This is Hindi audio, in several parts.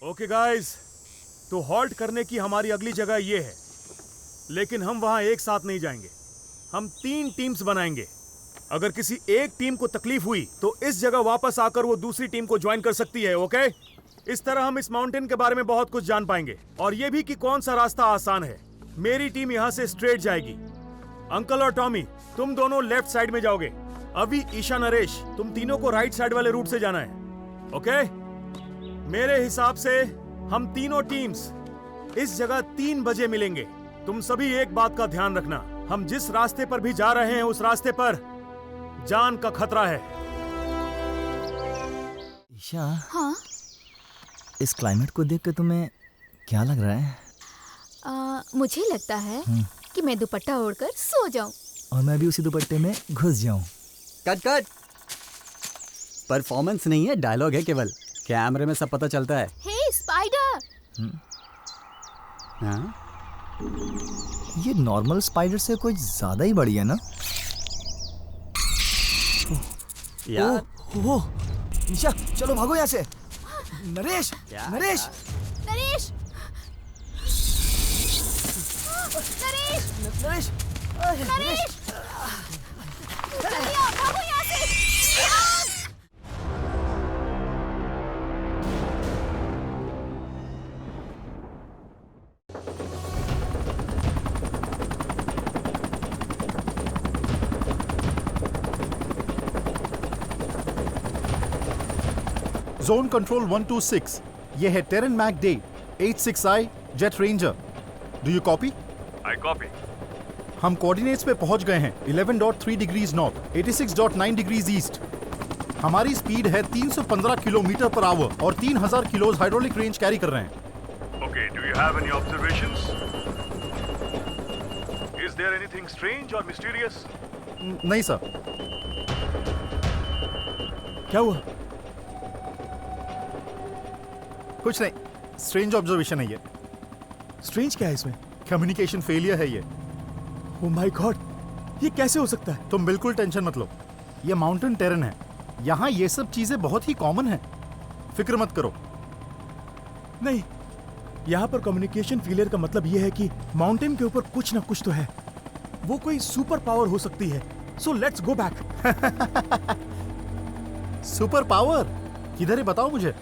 ओके गाइस, तो हॉल्ट करने की हमारी अगली जगह ये है, लेकिन हम वहां एक साथ नहीं जाएंगे। हम 3 टीम्स बनाएंगे। अगर किसी एक टीम को तकलीफ हुई तो इस जगह वापस आकर वो दूसरी टीम को ज्वाइन कर सकती है। ओके, इस तरह हम इस माउंटेन के बारे में बहुत कुछ जान पाएंगे, और ये भी कि कौन सा रास्ता आसान है। मेरी टीम यहाँ से स्ट्रेट जाएगी। अंकल और टॉमी, तुम दोनों लेफ्ट साइड में जाओगे। अभी, ईशा, नरेश, तुम तीनों को राइट साइड वाले रूट से जाना है। ओके, मेरे हिसाब से हम तीनों टीम्स इस जगह 3 बजे मिलेंगे। तुम सभी एक बात का ध्यान रखना, हम जिस रास्ते पर भी जा रहे हैं उस रास्ते पर जान का खतरा है। ईशा, हाँ? इस क्लाइमेट को देख के तुम्हें क्या लग रहा है? मुझे लगता है कि मैं दुपट्टा ओढ़कर सो जाऊं। और मैं भी उसी दुपट्टे में घुस जाऊं। Cut cut. परफॉर्मेंस नहीं है, डायलॉग है केवल। कैमरे में सब पता चलता है। हे स्पाइडर! हाँ? ये नॉर्मल स्पाइडर से कुछ ज्यादा ही बड़ी है ना? यार, ओह, ईशा, चलो भागो यहाँ से। नरेश, नरेश, नरेश! नरेश! नरेश, नरेश! जल्दी आओ, भागो यहाँ से! जोन कंट्रोल 126, ये है टेरन मैक डे 86I jet ranger. Do you copy? I copy. हम कोऑर्डिनेट्स पे पहुंच गए हैं। 11.3 डिग्रीज नॉर्थ, 86.9 डिग्रीज ईस्ट। हमारी स्पीड है 315 किलोमीटर पर आवर और 3000 किलोज हाइड्रोलिक रेंज कैरी कर रहे हैं। Okay, do you have any observations? Is there anything strange और मिस्टीरियस? नहीं सर। क्या हुआ? कुछ नहीं, स्ट्रेंज ऑब्जर्वेशन है ये। स्ट्रेंज क्या है इसमें? कम्युनिकेशन फेलियर है ये। ओह माय गॉड, ये कैसे हो सकता है? तुम बिल्कुल टेंशन मत लो, ये माउंटेन टेरन है। यहाँ ये सब चीजें बहुत ही कॉमन है, फिक्र मत करो। नहीं, यहाँ पर कम्युनिकेशन फेलियर का मतलब ये है कि माउंटेन के ऊपर कुछ ना कुछ तो है। वो कोई सुपर पावर हो सकती है। So let's go back. Super power किधर है? बताओ मुझे,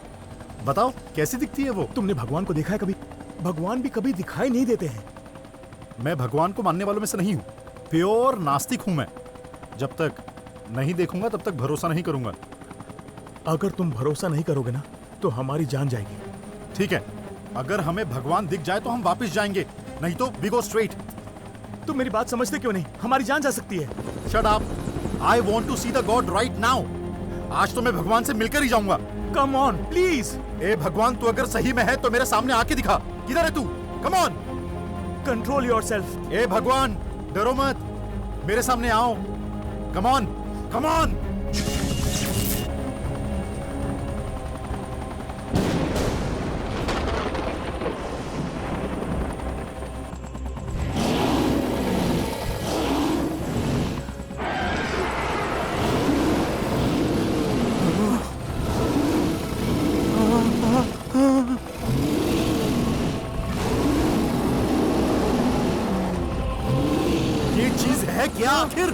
बताओ कैसी दिखती है वो? तुमने भगवान को देखा है कभी? भगवान भी कभी दिखाई नहीं देते हैं। मैं भगवान को मानने वालों में से नहीं हूँ, प्योर नास्तिक हूँ मैं। जब तक नहीं देखूंगा तब तक भरोसा नहीं करूंगा। अगर तुम भरोसा नहीं करोगे ना तो हमारी जान जाएगी। ठीक है, अगर हमें भगवान दिख जाए तो हम वापस जाएंगे, नहीं तो वी गो स्ट्रेट। तुम मेरी बात समझते क्यों नहीं? हमारी जान जा सकती है। Shut up, I want to see the god right now. आज तो मैं भगवान से मिलकर ही जाऊंगा। Come on please. ए भगवान, तू अगर सही में है तो मेरे सामने आके दिखा। किधर है तू? Come on, control yourself. ए भगवान, डरो मत, मेरे सामने आओ। Come on, come on. ये चीज है क्या आखिर?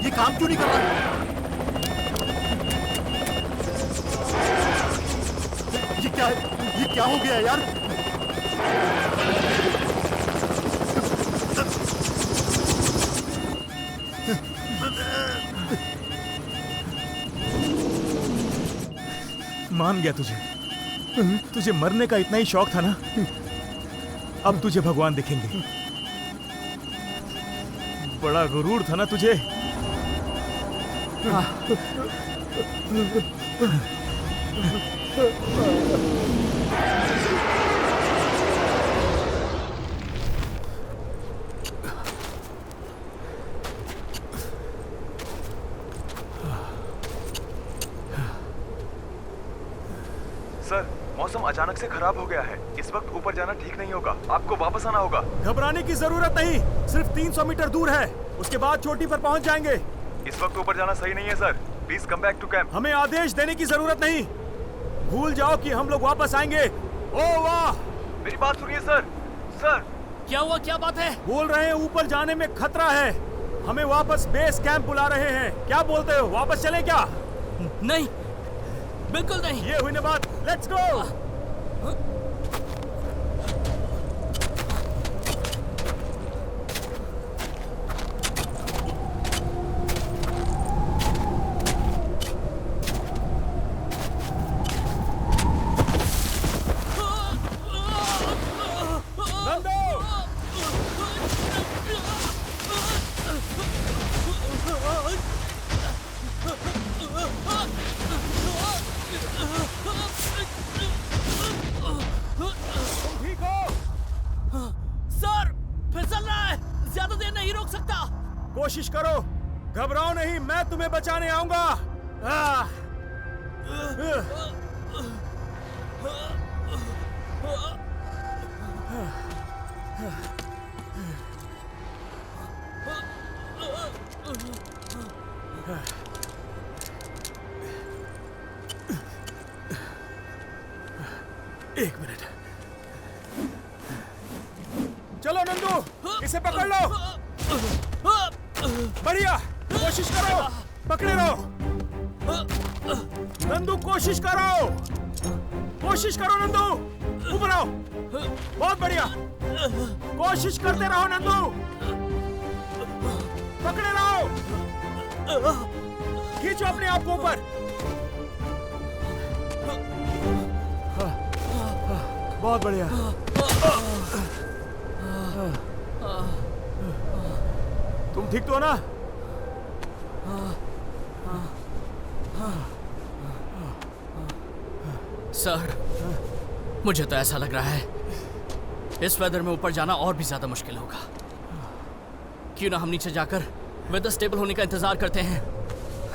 ये काम क्यों नहीं कर रहा? ये क्या है? ये क्या हो गया यार? मान गया तुझे। तुझे मरने का इतना ही शौक था ना? अब तुझे भगवान दिखेंगे। बड़ा गुरूर था ना तुझे? सर, मौसम अचानक से खराब हो गया है। इस वक्त ऊपर जाना ठीक नहीं होगा। आपको वापस आना होगा। घबराने की जरूरत नहीं, सिर्फ 300 मीटर दूर है, उसके बाद चोटी पर पहुंच जाएंगे। इस वक्त ऊपर जाना सही नहीं है sir. Please come back to camp. हमें आदेश देने की जरूरत नहीं, भूल जाओ कि हम लोग वापस आएंगे। ओ वाह! मेरी बात सुनिए सर। सर, क्या हुआ? क्या बात है? बोल रहे हैं ऊपर जाने में खतरा है, हमें वापस बेस कैंप बुला रहे हैं। क्या बोलते हो, वापस चले क्या? नहीं, बिल्कुल नहीं। ये हुई ना बात, लेट्स गो। सर, फिसल रहा है। ज्यादा देर नहीं रोक सकता। कोशिश करो, घबराओ नहीं, मैं तुम्हें बचाने आऊंगा। एक मिनट, चलो नंदू, इसे पकड़ लो। बढ़िया, कोशिश करो, पकड़े रहो। नंदू कोशिश करो, कोशिश करो नंदू, ऊपर आओ। बहुत बढ़िया, कोशिश करते रहो नंदू, पकड़े रहो, खींचो अपने आप को ऊपर। बहुत बढ़िया। तुम ठीक तो हो ना? सर, मुझे तो ऐसा लग रहा है इस वेदर में ऊपर जाना और भी ज्यादा मुश्किल होगा। क्यों ना हम नीचे जाकर वेदर स्टेबल होने का इंतजार करते हैं।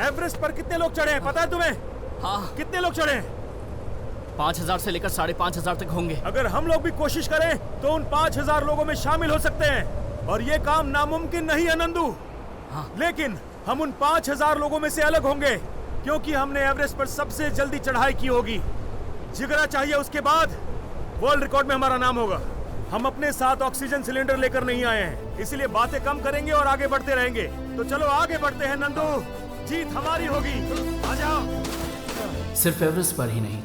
एवरेस्ट पर कितने लोग चढ़े हैं पता है तुम्हें? हाँ, कितने लोग चढ़े हैं? 5000 से लेकर 5500 तक होंगे। अगर हम लोग भी कोशिश करें तो उन 5000 लोगों में शामिल हो सकते हैं, और ये काम नामुमकिन नहीं है नंदू। हाँ। लेकिन हम उन 5000 लोगों में से अलग होंगे, क्योंकि हमने एवरेस्ट पर सबसे जल्दी चढ़ाई की होगी। जिगरा चाहिए, उसके बाद वर्ल्ड रिकॉर्ड में हमारा नाम होगा। हम अपने साथ ऑक्सीजन सिलेंडर लेकर नहीं आए हैं, इसलिए बातें कम करेंगे और आगे बढ़ते रहेंगे। तो चलो आगे बढ़ते हैं नंदू, जीत हमारी होगी। आ जाओ। सिर्फ एवरेस्ट पर ही नहीं,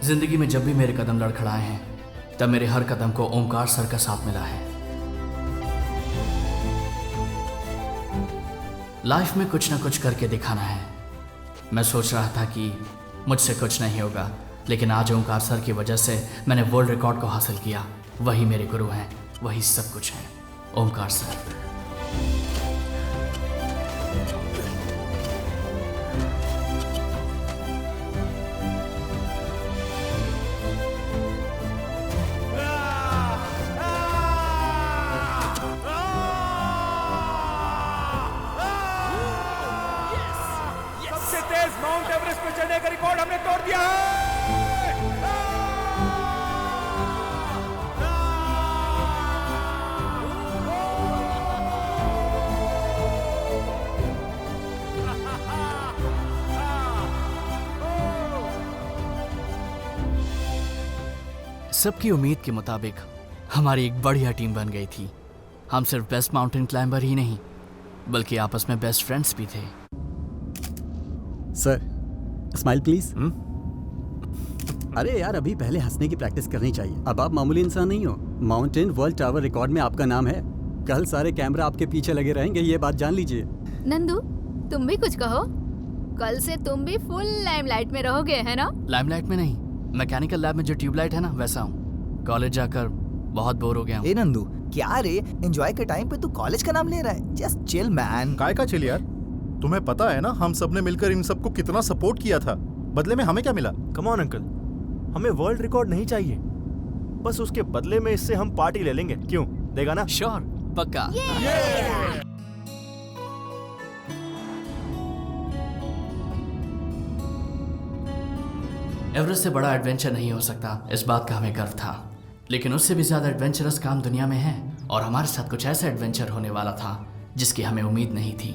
जिंदगी में जब भी मेरे कदम लड़खड़ाए हैं, तब मेरे हर कदम को ओमकार सर का साथ मिला है। लाइफ में कुछ ना कुछ करके दिखाना है। मैं सोच रहा था कि मुझसे कुछ नहीं होगा, लेकिन आज ओमकार सर की वजह से मैंने वर्ल्ड रिकॉर्ड को हासिल किया। वही मेरे गुरु हैं, वही सब कुछ है, ओमकार सर। सबसे तेज माउंट एवरेस्ट पे चढ़ने का रिकॉर्ड हमने तोड़ दिया है। सबकी उम्मीद के मुताबिक हमारी एक बढ़िया टीम बन गई थी। हम सिर्फ बेस्ट माउंटेन क्लाइंबर ही नहीं, बल्कि आपस में बेस्ट फ्रेंड्स भी थे। Sir, smile please. अरे यार, अभी पहले हंसने की प्रैक्टिस करनी चाहिए। अब आप मामूली इंसान नहीं हो। माउंटेन वर्ल्ड टावर रिकॉर्ड में आपका नाम है। कल सारे कैमरा आपके पीछे लगे रहेंगे, ये बात जान लीजिए। नंदू, तुम भी कुछ कहो। कल से तुम भी फुल लाइमलाइट में रहोगे, है ना? लाइमलाइट में नहीं, मैकेनिकल लैब में जो ट्यूबलाइट है ना, वैसा हूँ। कॉलेज जाकर बहुत बोर हो गया हूँ। ए नंदू, क्या रे, एंजॉय के टाइम पे तू कॉलेज का नाम ले रहा है? Just chill man. काय का चिल यार? तुम्हें पता है ना हम सब ने मिलकर इन सबको कितना सपोर्ट किया था, बदले में हमें क्या मिला? कम ऑन अंकल, हमें वर्ल्ड रिकॉर्ड नहीं चाहिए, बस उसके बदले में इससे हम पार्टी ले लेंगे। क्यों, देगा ना? श्योर, पक्का। एवरेस्ट से बड़ा एडवेंचर नहीं हो सकता, इस बात का हमें गर्व था। लेकिन उससे भी ज्यादा एडवेंचरस काम दुनिया में है, और हमारे साथ कुछ ऐसा एडवेंचर होने वाला था जिसकी हमें उम्मीद नहीं थी,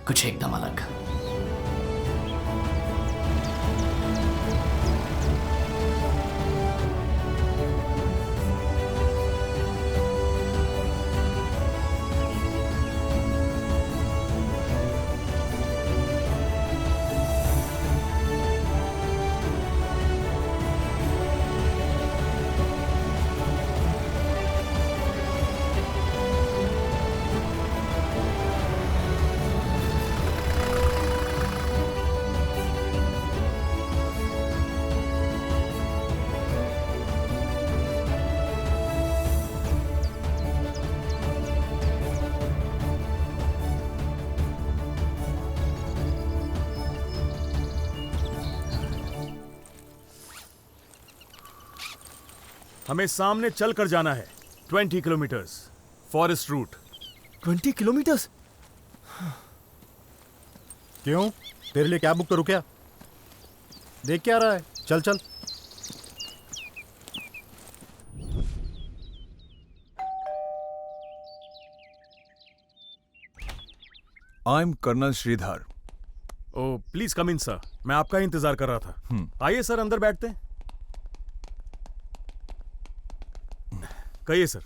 कुछ एकदम अलग। हमें सामने चल कर जाना है 20 किलोमीटर्स, फॉरेस्ट रूट। 20 किलोमीटर्स? क्यों, तेरे लिए कैब बुक करूं क्या? देख क्या रहा है, चल चल। I am colonel Shridhar. Oh please come in sir, मैं आपका ही इंतजार कर रहा था। आइए सर, अंदर बैठते हैं। कहिए सर,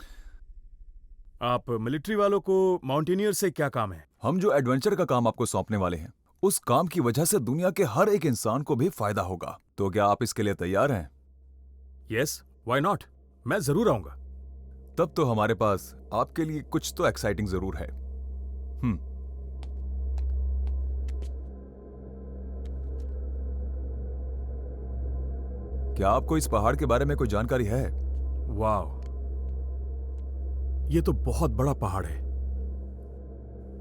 आप मिलिट्री वालों को माउंटेनियर से क्या काम है? हम जो एडवेंचर का काम आपको सौंपने वाले हैं, उस काम की वजह से दुनिया के हर एक इंसान को भी फायदा होगा। तो क्या आप इसके लिए तैयार हैं? यस, व्हाई नॉट, मैं जरूर आऊंगा। तब तो हमारे पास आपके लिए कुछ तो एक्साइटिंग जरूर है। क्या आपको इस पहाड़ के बारे में कोई जानकारी है? वाह, ये तो बहुत बड़ा पहाड़ है,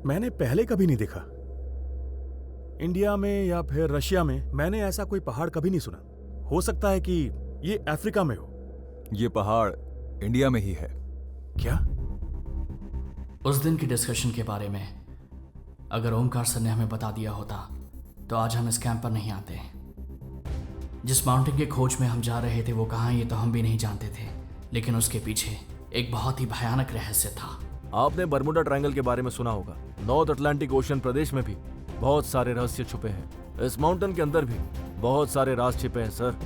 मैंने पहले कभी नहीं देखा। इंडिया में या फिर रशिया में मैंने ऐसा कोई पहाड़ कभी नहीं सुना। हो सकता है कि ये अफ्रीका में हो। ये पहाड़ इंडिया में ही है। क्या? उस दिन की डिस्कशन के बारे में अगर ओमकार सर ने हमें बता दिया होता तो आज हम इस कैंप पर नहीं आते। जिस माउंटेन के खोज में हम जा रहे थे वो कहाँ ये तो हम भी नहीं जानते थे, लेकिन उसके पीछे एक बहुत ही भयानक रहस्य था। आपने बर्मुडा ट्रायंगल के बारे में सुना होगा। नॉर्थ अटलांटिक ओशन प्रदेश में भी बहुत सारे रहस्य छुपे हैं। इस माउंटेन के अंदर भी बहुत सारे राज छिपे हैं सर।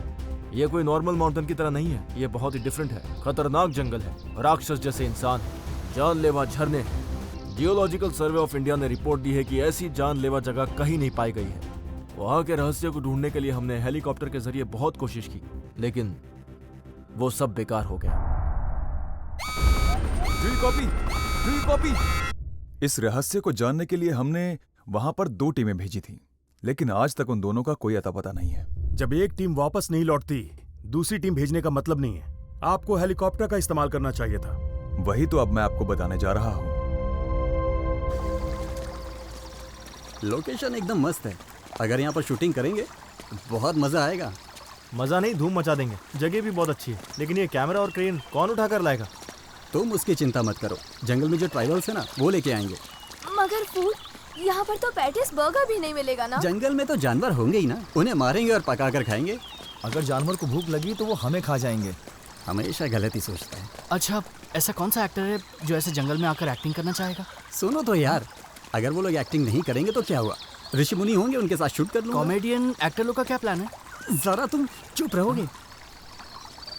ये कोई नॉर्मल माउंटेन की तरह नहीं है, ये बहुत ही डिफरेंट है। खतरनाक जंगल है, राक्षस जैसे इंसान, जानलेवा झरने। जियोलॉजिकल सर्वे ऑफ इंडिया ने रिपोर्ट दी है कि ऐसी जानलेवा जगह कहीं नहीं पाई गई है। वहां के रहस्य को ढूंढने के लिए हमने हेलीकॉप्टर के जरिए बहुत कोशिश की, लेकिन वो सब बेकार हो गया। कॉपी। इस रहस्य को जानने के लिए हमने वहां पर 2 टीमें भेजी थी, लेकिन आज तक उन दोनों का कोई अता पता नहीं है। जब एक टीम वापस नहीं लौटती, दूसरी टीम भेजने का मतलब नहीं है। आपको हेलीकॉप्टर का इस्तेमाल करना चाहिए था। वही तो अब मैं आपको बताने जा रहा हूं। लोकेशन एकदम मस्त है, अगर यहाँ पर शूटिंग करेंगे बहुत मजा आएगा। मजा नहीं, धूम मचा देंगे। जगह भी बहुत अच्छी है, लेकिन ये कैमरा और क्रेन कौन उठा कर लाएगा? तुम उसकी चिंता मत करो, जंगल में जो ट्राइबल्स है ना वो लेके आएंगे। मगर फूड, यहाँ पर तो पैटिस बर्गर भी नहीं मिलेगा ना? जंगल में तो जानवर होंगे ही ना, उन्हें मारेंगे और पका कर खाएंगे। अगर जानवर को भूख लगी तो वो हमें खा जाएंगे। हमेशा गलत ही सोचता है। अच्छा, ऐसा कौन सा एक्टर है जो ऐसे जंगल में आकर एक्टिंग करना चाहेगा? सुनो तो यार, अगर वो लोग एक्टिंग नहीं करेंगे तो क्या हुआ, ऋषि मुनि होंगे, उनके साथ शूट कर लूंगा। कॉमेडियन एक्टर लोग का क्या प्लान है? जरा तुम चुप रहोगे?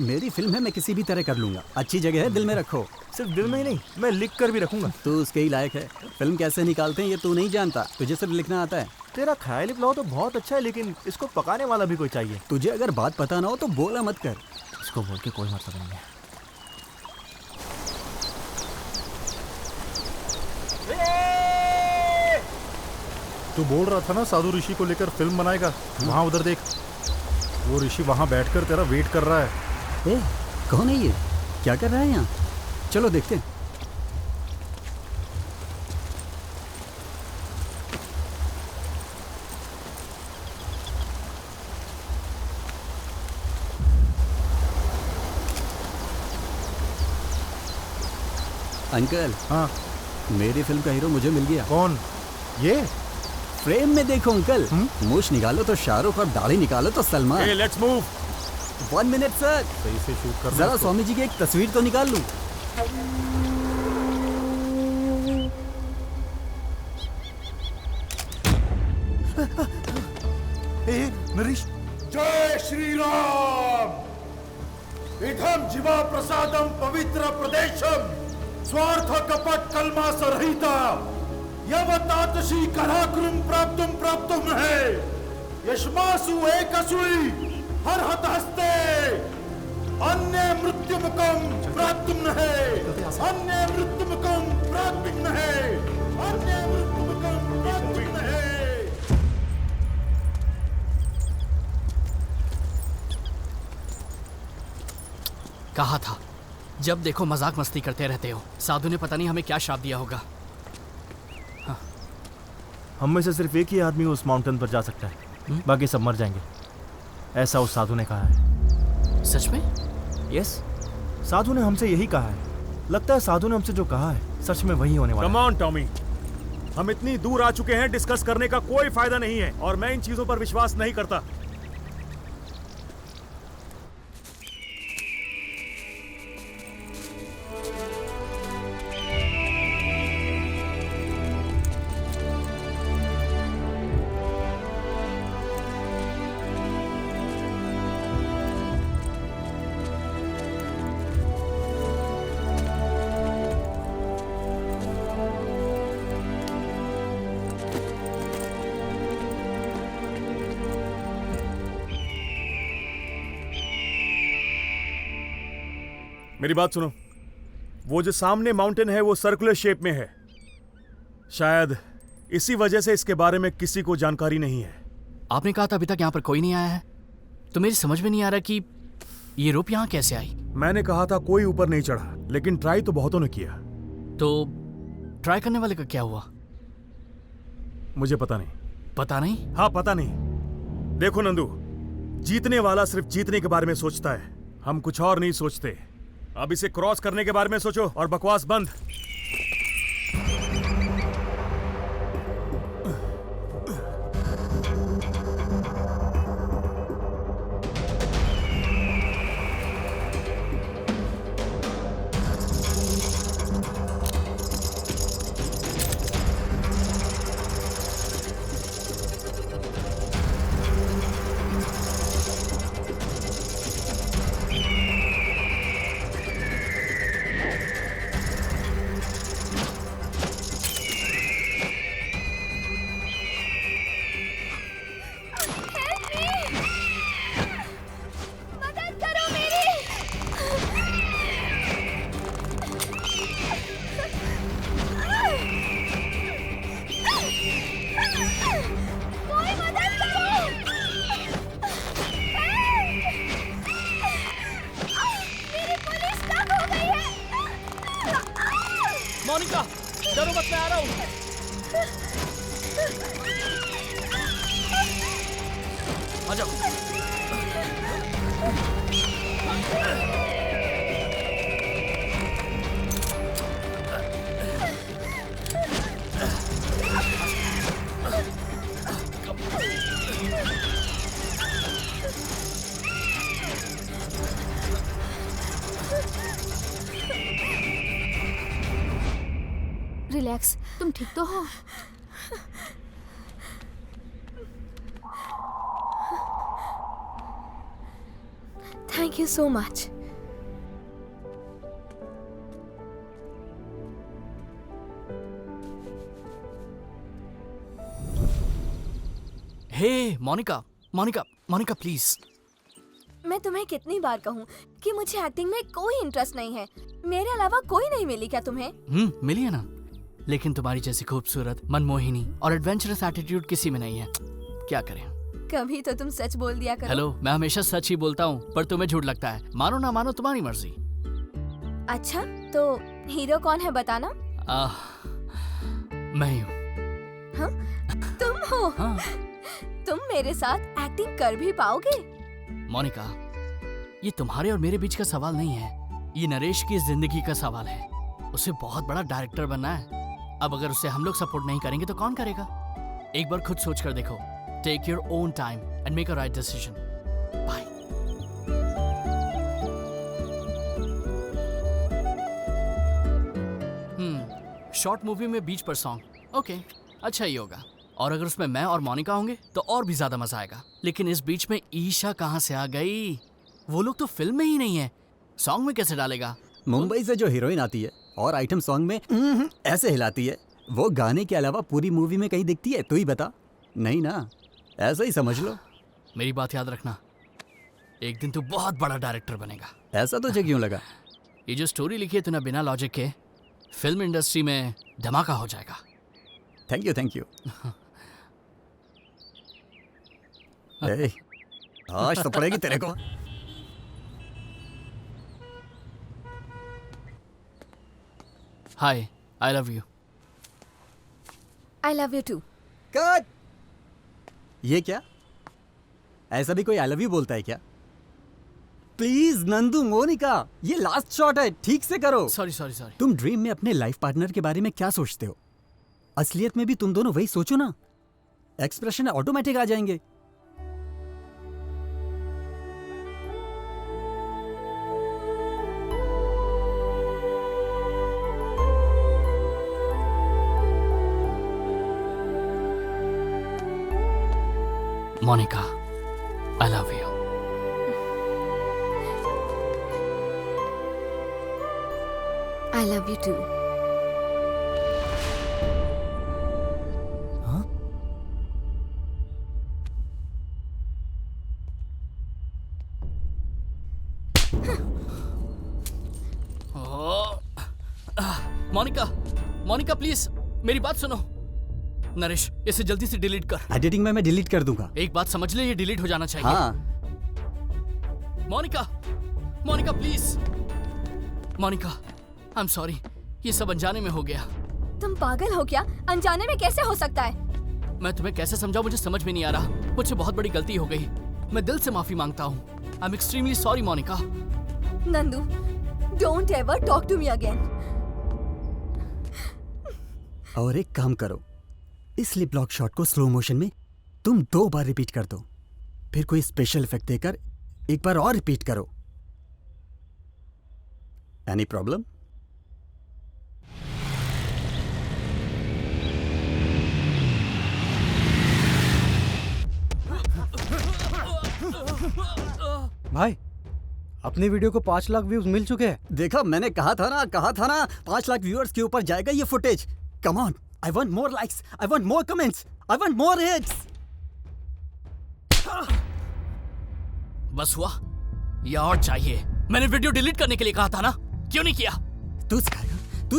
मेरी फिल्म है, मैं किसी भी तरह कर लूंगा। अच्छी जगह है, दिल में रखो। सिर्फ दिल में ही नहीं, मैं लिख कर भी रखूंगा। तू उसके ही लायक है। फिल्म कैसे निकालते हैं ये तू नहीं जानता, तुझे सिर्फ लिखना आता है। तेरा ख्याली प्लाव तो बहुत अच्छा है, लेकिन इसको पकाने वाला भी कोई चाहिए। तुझे अगर बात पता ना हो तो बोला मत कर। इसको बोल के कोई मतलब नहीं है। तू बोल रहा था ना साधु ऋषि को लेकर फिल्म बनाएगा। वहाँ उधर देख, वो ऋषि वहाँ बैठकर तेरा वेट कर रहा है। कौन है ये, क्या कर रहा है यहाँ? चलो देखते हैं। अंकल, हाँ, मेरी फिल्म का हीरो मुझे मिल गया। कौन? ये? फ्रेम में देखो अंकल, मूछ निकालो तो शाहरुख और दाढ़ी निकालो तो Salman. Hey, let's move. 1 minute sir, सही से शूट कर जरा स्वामी जी की एक तस्वीर तो निकाल लूं। नरेश, जय श्री राम। इदं जीवा प्रसादम पवित्र प्रदेशम स्वार्थ कपट कलमा सरहिता यवतातशी कराकृम प्राप्तुम प्राप्तुम है यशमासु एकसुई हर हत हस्ते अन्य मृत्युमुखम प्राप्तुम है अन्य मृत्युमुखम प्राप्तुम है अन्य मृत्युमुखम प्राप्तुम है। कहा था, जब देखो मजाक मस्ती करते रहते हो। साधु ने पता नहीं हमें क्या श्राप दिया होगा। हम में से सिर्फ एक ही आदमी उस माउंटेन पर जा सकता है, बाकी सब मर जाएंगे, ऐसा उस साधु ने कहा है। सच में? यस, साधु ने हमसे यही कहा है। लगता है साधु ने हमसे जो कहा है सच में वही होने वाला है। Come on, टॉमी, हम इतनी दूर आ चुके हैं, डिस्कस करने का कोई फायदा नहीं है और मैं इन चीजों पर विश्वास नहीं करता। मेरी बात सुनो, वो जो सामने माउंटेन है वो सर्कुलर शेप में है। शायद इसी वजह से इसके बारे में किसी को जानकारी नहीं है। आपने कहा था अभी तक यहाँ पर कोई नहीं आया है, तो मेरी समझ में नहीं आ रहा कि ये रोप यहाँ कैसे आई। मैंने कहा था कोई ऊपर नहीं चढ़ा, लेकिन ट्राई तो बहुतों ने किया। तो ट्राई करने वाले का क्या हुआ? मुझे पता नहीं। पता नहीं? हाँ, पता नहीं। देखो नंदू, जीतने वाला सिर्फ जीतने के बारे में सोचता है, हम कुछ और नहीं सोचते। अब इसे क्रॉस करने के बारे में सोचो और बकवास बंद। मोनिका, डरो मत, मैं आ रहा हूँ। आ जाओ। रिलैक्स, तुम ठीक तो हो? Thank you so much. Hey Monika, Monika, Monika please. मैं तुम्हें कितनी बार कहूँ कि मुझे एक्टिंग में कोई इंटरेस्ट नहीं है। मेरे अलावा कोई नहीं मिली क्या तुम्हें? मिली है ना, लेकिन तुम्हारी जैसी खूबसूरत, मनमोहिनी और एडवेंचरस एटीट्यूड किसी में नहीं है। क्या करें? कभी तो तुम सच बोल दिया करो। हेलो, मैं हमेशा सच ही बोलता हूँ, पर तुम्हें झूठ लगता है। मानो ना मानो तुम्हारी मर्जी। अच्छा, तो हीरो कौन है बताना? मैं ही हूँ। हाँ? तुम हो? हाँ। तुम मेरे साथ एक्टिंग कर भी पाओगे? मोनिका, ये तुम्हारे और मेरे बीच का सवाल नहीं है, ये नरेश की जिंदगी का सवाल है। उसे बहुत बड़ा डायरेक्टर बनना है। अब अगर उसे हम लोग सपोर्ट नहीं करेंगे तो कौन करेगा? एक बार खुद सोच कर देखो। Take your own time and make a right decision. Bye. Short movie में बीच पर सॉन्ग, ओके, अच्छा ही होगा। और अगर उसमें मैं और मोनिका होंगे तो और भी ज्यादा मजा आएगा। लेकिन इस बीच में ईशा कहाँ से आ गई? वो लोग तो फिल्म में ही नहीं है, सॉन्ग में कैसे डालेगा? मुंबई से जो हीरोइन आती है और आइटम सॉन्ग में ऐसे हिलाती है, वो गाने के अलावा पूरी मूवी में कहीं दिखती है? तू ही बता। नहीं ना, ऐसा ही समझ लो। मेरी बात याद रखना, एक दिन तू बहुत बड़ा डायरेक्टर बनेगा। ऐसा तुझे क्यों लगा? ये जो स्टोरी लिखी है तूने बिना लॉजिक के, फिल्म इंडस्ट्री में धमाका हो जाएगा। Thank you, thank you. आज तो पड़ेगी तेरे को। Hi, I love you. I love you too. Cut. ये क्या? ऐसा भी कोई आई लव यू बोलता है क्या? प्लीज नंदू, मोनिका, ये लास्ट शॉट है, ठीक से करो। Sorry sorry sorry. तुम ड्रीम में अपने लाइफ पार्टनर के बारे में क्या सोचते हो? असलियत में भी तुम दोनों वही सोचो ना, एक्सप्रेशन ऑटोमेटिक आ जाएंगे। Monika, I love you. I love you too. Monika, Monika please मेरी बात सुनो। नरेश, इसे जल्दी से डिलीट कर। एडिटिंग में मैं डिलीट कर दूंगा। एक बात समझ ले, ये डिलीट हो जाना चाहिए। हाँ। Monika, Monika please. Monika, I am sorry, ये सब अनजाने में हो गया। तुम पागल हो क्या? अनजाने में कैसे हो सकता है? मैं तुम्हें कैसे समझाऊं, मुझे समझ में नहीं आ रहा। मुझसे बहुत बड़ी गलती हो गई, मैं दिल से माफी मांगता हूँ। I am extremely sorry Monika. Nandu, don't ever talk to me again. और एक काम करो, इस लिप लॉक शॉट को स्लो मोशन में तुम 2 बार रिपीट कर दो, फिर कोई स्पेशल इफेक्ट देकर एक बार और रिपीट करो। Any problem? भाई, अपनी वीडियो को 5 लाख व्यूज मिल चुके हैं। देखा, मैंने कहा था ना 5 लाख व्यूअर्स के ऊपर जाएगा ये footage. Come on, I want more likes, I want more comments, I want more hits. बस हुआ या और चाहिए? मैंने वीडियो डिलीट करने के लिए कहा था ना, क्यों नहीं किया? तू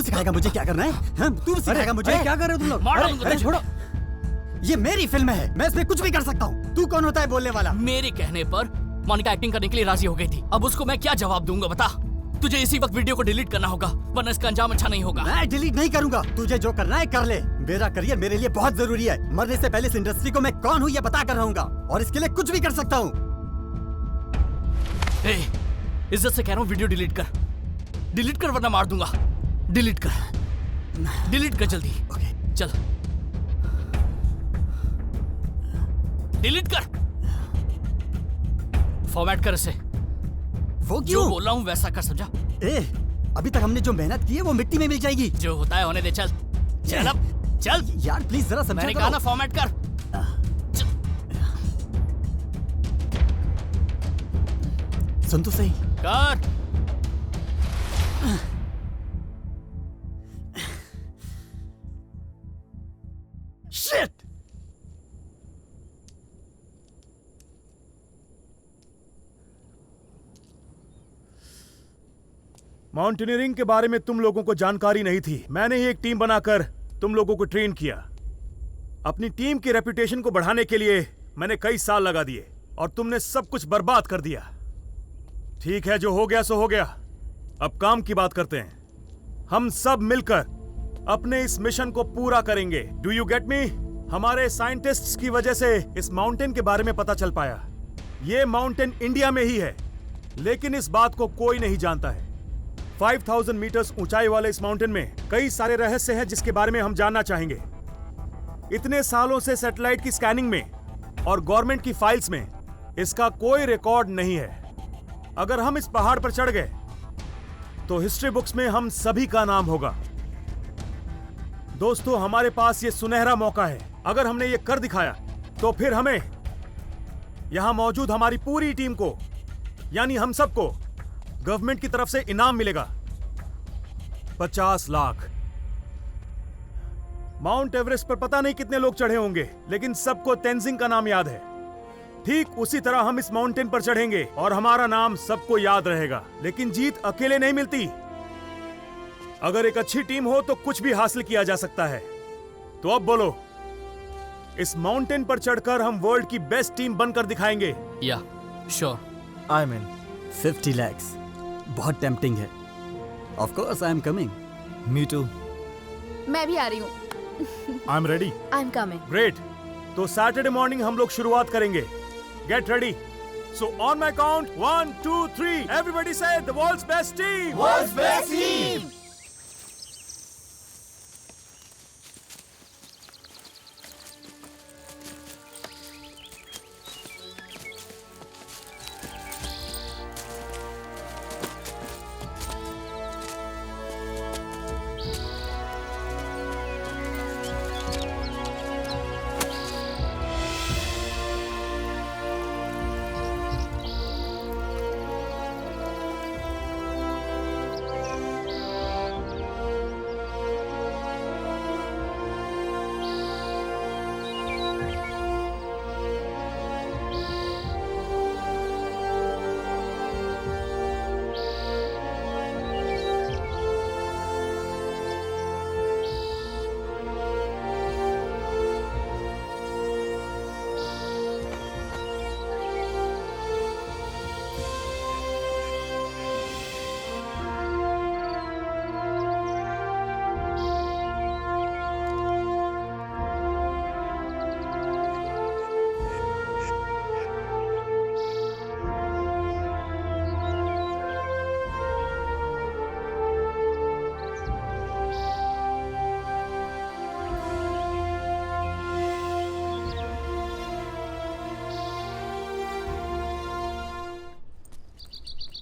सिखाएगा मुझे क्या करना है? हाँ, तू सिखाएगा मुझे। क्या कर रहे हो तुम लोग? अरे छोड़ो, ये मेरी फिल्म है, मैं इसमें कुछ भी कर सकता हूँ। तू कौन होता है बोलने वाला? मेरे कहने पर मोनिका एक्टिंग करने के लिए राजी हो गई थी। अब उसको मैं क्या जवाब दूंगा बता? तुझे इसी वक्त वीडियो को डिलीट करना होगा, वरना इसका अंजाम अच्छा नहीं होगा। मैं डिलीट नहीं करूंगा, तुझे जो करना है कर ले। मेरा करियर मेरे लिए बहुत जरूरी है। मरने से पहले इस इंडस्ट्री को मैं कौन हूँ ये बता कर रहूंगा, और इसके लिए कुछ भी कर सकता हूँ। इज्जत से कह रहा हूँ, वीडियो डिलीट कर, डिलीट कर वरना मार दूंगा। डिलीट कर, डिलीट कर जल्दी। ओके, चल डिलीट कर, फॉर्मेट कर इसे। वो जो क्यों? बोल रहा हूँ वैसा कर, समझा? अभी तक हमने जो मेहनत की है वो मिट्टी में मिल जाएगी। जो होता है होने दे, चल चल अब चल। यार प्लीज जरा समझा मैंने कहा ना फॉर्मेट कर। सुन तो सही। कर। शिट! माउंटेनियरिंग के बारे में तुम लोगों को जानकारी नहीं थी। मैंने ही एक टीम बनाकर तुम लोगों को ट्रेन किया। अपनी टीम की रेपुटेशन को बढ़ाने के लिए मैंने कई साल लगा दिए, और तुमने सब कुछ बर्बाद कर दिया। ठीक है, जो हो गया सो हो गया। अब काम की बात करते हैं। हम सब मिलकर अपने इस मिशन को पूरा करेंगे। Do you get me? हमारे साइंटिस्ट्स की वजह से इस माउंटेन के बारे में पता चल पाया। ये माउंटेन इंडिया में ही है, लेकिन इस बात को कोई नहीं जानता है। 5000 मीटर्स ऊंचाई वाले इस माउंटेन में कई सारे रहस्य हैं जिसके बारे में हम जानना चाहेंगे। इतने सालों से सैटेलाइट की स्कैनिंग में और गवर्नमेंट की फाइल्स में इसका कोई रिकॉर्ड नहीं है। अगर हम इस पहाड़ पर चढ़ गए तो हिस्ट्री बुक्स में हम सभी का नाम होगा। दोस्तों, हमारे पास ये सुनहरा मौका है। अगर हमने ये कर दिखाया तो फिर हमें यहां मौजूद हमारी पूरी टीम को, यानी हम सबको, गवर्नमेंट की तरफ से इनाम मिलेगा 50 लाख। माउंट एवरेस्ट पर पता नहीं कितने लोग चढ़े होंगे, लेकिन सबको तेंजिंग का नाम याद है। ठीक उसी तरह हम इस माउंटेन पर चढ़ेंगे और हमारा नाम सबको याद रहेगा। लेकिन जीत अकेले नहीं मिलती। अगर एक अच्छी टीम हो तो कुछ भी हासिल किया जा सकता है। तो अब बोलो, इस माउंटेन पर चढ़कर हम वर्ल्ड की बेस्ट टीम बनकर दिखाएंगे। Yeah sure, I mean 50 lakhs बहुत टेम्पटिंग है। Of course I am coming. Me too. मैं भी आ रही हूँ। I am ready. I am coming. Great. तो सैटरडे मॉर्निंग हम लोग शुरुआत करेंगे। Get ready. So on my count 1 2 3 everybody say the world's best team. World's best team.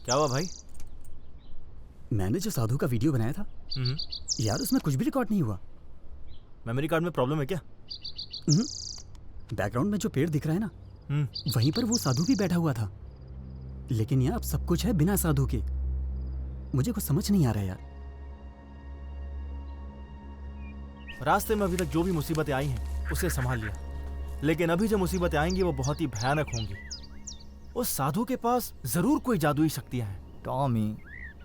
क्या हुआ भाई? मैंने जो साधु का वीडियो बनाया था यार, उसमें कुछ भी रिकॉर्ड नहीं हुआ। मेमोरी कार्ड में प्रॉब्लम है क्या? बैकग्राउंड में जो पेड़ दिख रहा है ना, वहीं पर वो साधु भी बैठा हुआ था। लेकिन यहाँ अब सब कुछ है बिना साधु के। मुझे कुछ समझ नहीं आ रहा है यार। रास्ते में अभी तक जो भी मुसीबतें आई हैं उसे संभाल लिया, लेकिन अभी जो मुसीबतें आएंगी वो बहुत ही भयानक होंगी। उस साधु के पास जरूर कोई जादुई शक्तियां हैं। टॉमी,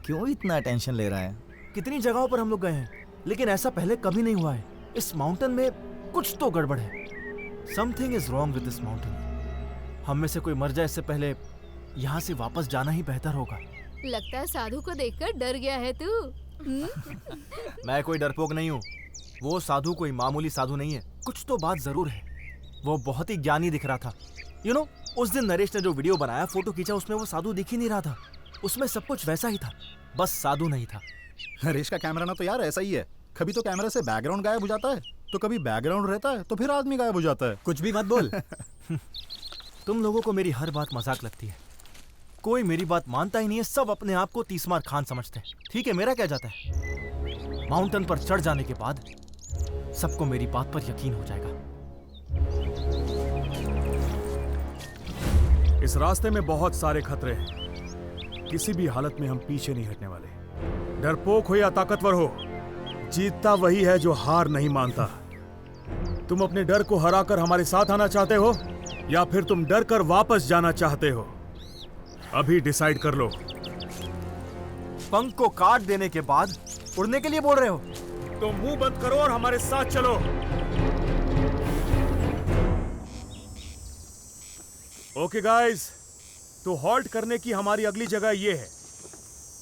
क्यों इतना टेंशन ले रहा है? कितनी जगहों पर हम लोग गए हैं, लेकिन ऐसा पहले कभी नहीं हुआ है। इस माउंटेन में कुछ तो गड़बड़ है। Something is wrong with this mountain. हम में से कोई मर जाए इससे पहले यहाँ से वापस जाना ही बेहतर होगा। लगता है साधु को देखकर डर गया है तू। मैं कोई डरपोक नहीं हूँ। वो साधु कोई मामूली साधु नहीं है। कुछ तो बात जरूर है। वो बहुत ही ज्ञानी दिख रहा था। यू नो, उस दिन नरेश ने जो वीडियो बनाया, फोटो खींचा, उसमें वो साधु दिख ही नहीं रहा था। उसमें सब कुछ वैसा ही था, बस साधु नहीं था। नरेश का कैमरा ना तो यार ऐसा ही है। कभी तो कैमरा से बैकग्राउंड गायब हो जाता है, तो कभी बैकग्राउंड रहता है, तो फिर आदमी गायब हो जाता है। कुछ भी मत बोल। तुम लोगों को मेरी हर बात मजाक लगती है। कोई मेरी बात मानता ही नहीं है। सब अपने आप को तीसमार खान समझते हैं। ठीक है, मेरा क्या जाता है। माउंटेन पर चढ़ जाने के बाद सबको मेरी बात पर यकीन हो जाएगा। इस रास्ते में बहुत सारे खतरे हैं। किसी भी हालत में हम पीछे नहीं हटने वाले। डरपोक हो या ताकतवर हो, जीतता वही है जो हार नहीं मानता। तुम अपने डर को हराकर हमारे साथ आना चाहते हो या फिर तुम डर कर वापस जाना चाहते हो? अभी डिसाइड कर लो। पंख को काट देने के बाद उड़ने के लिए बोल रहे हो? तो मुंह बंद करो और हमारे साथ चलो। ओके गाइस, तो हॉल्ट करने की हमारी अगली जगह ये है,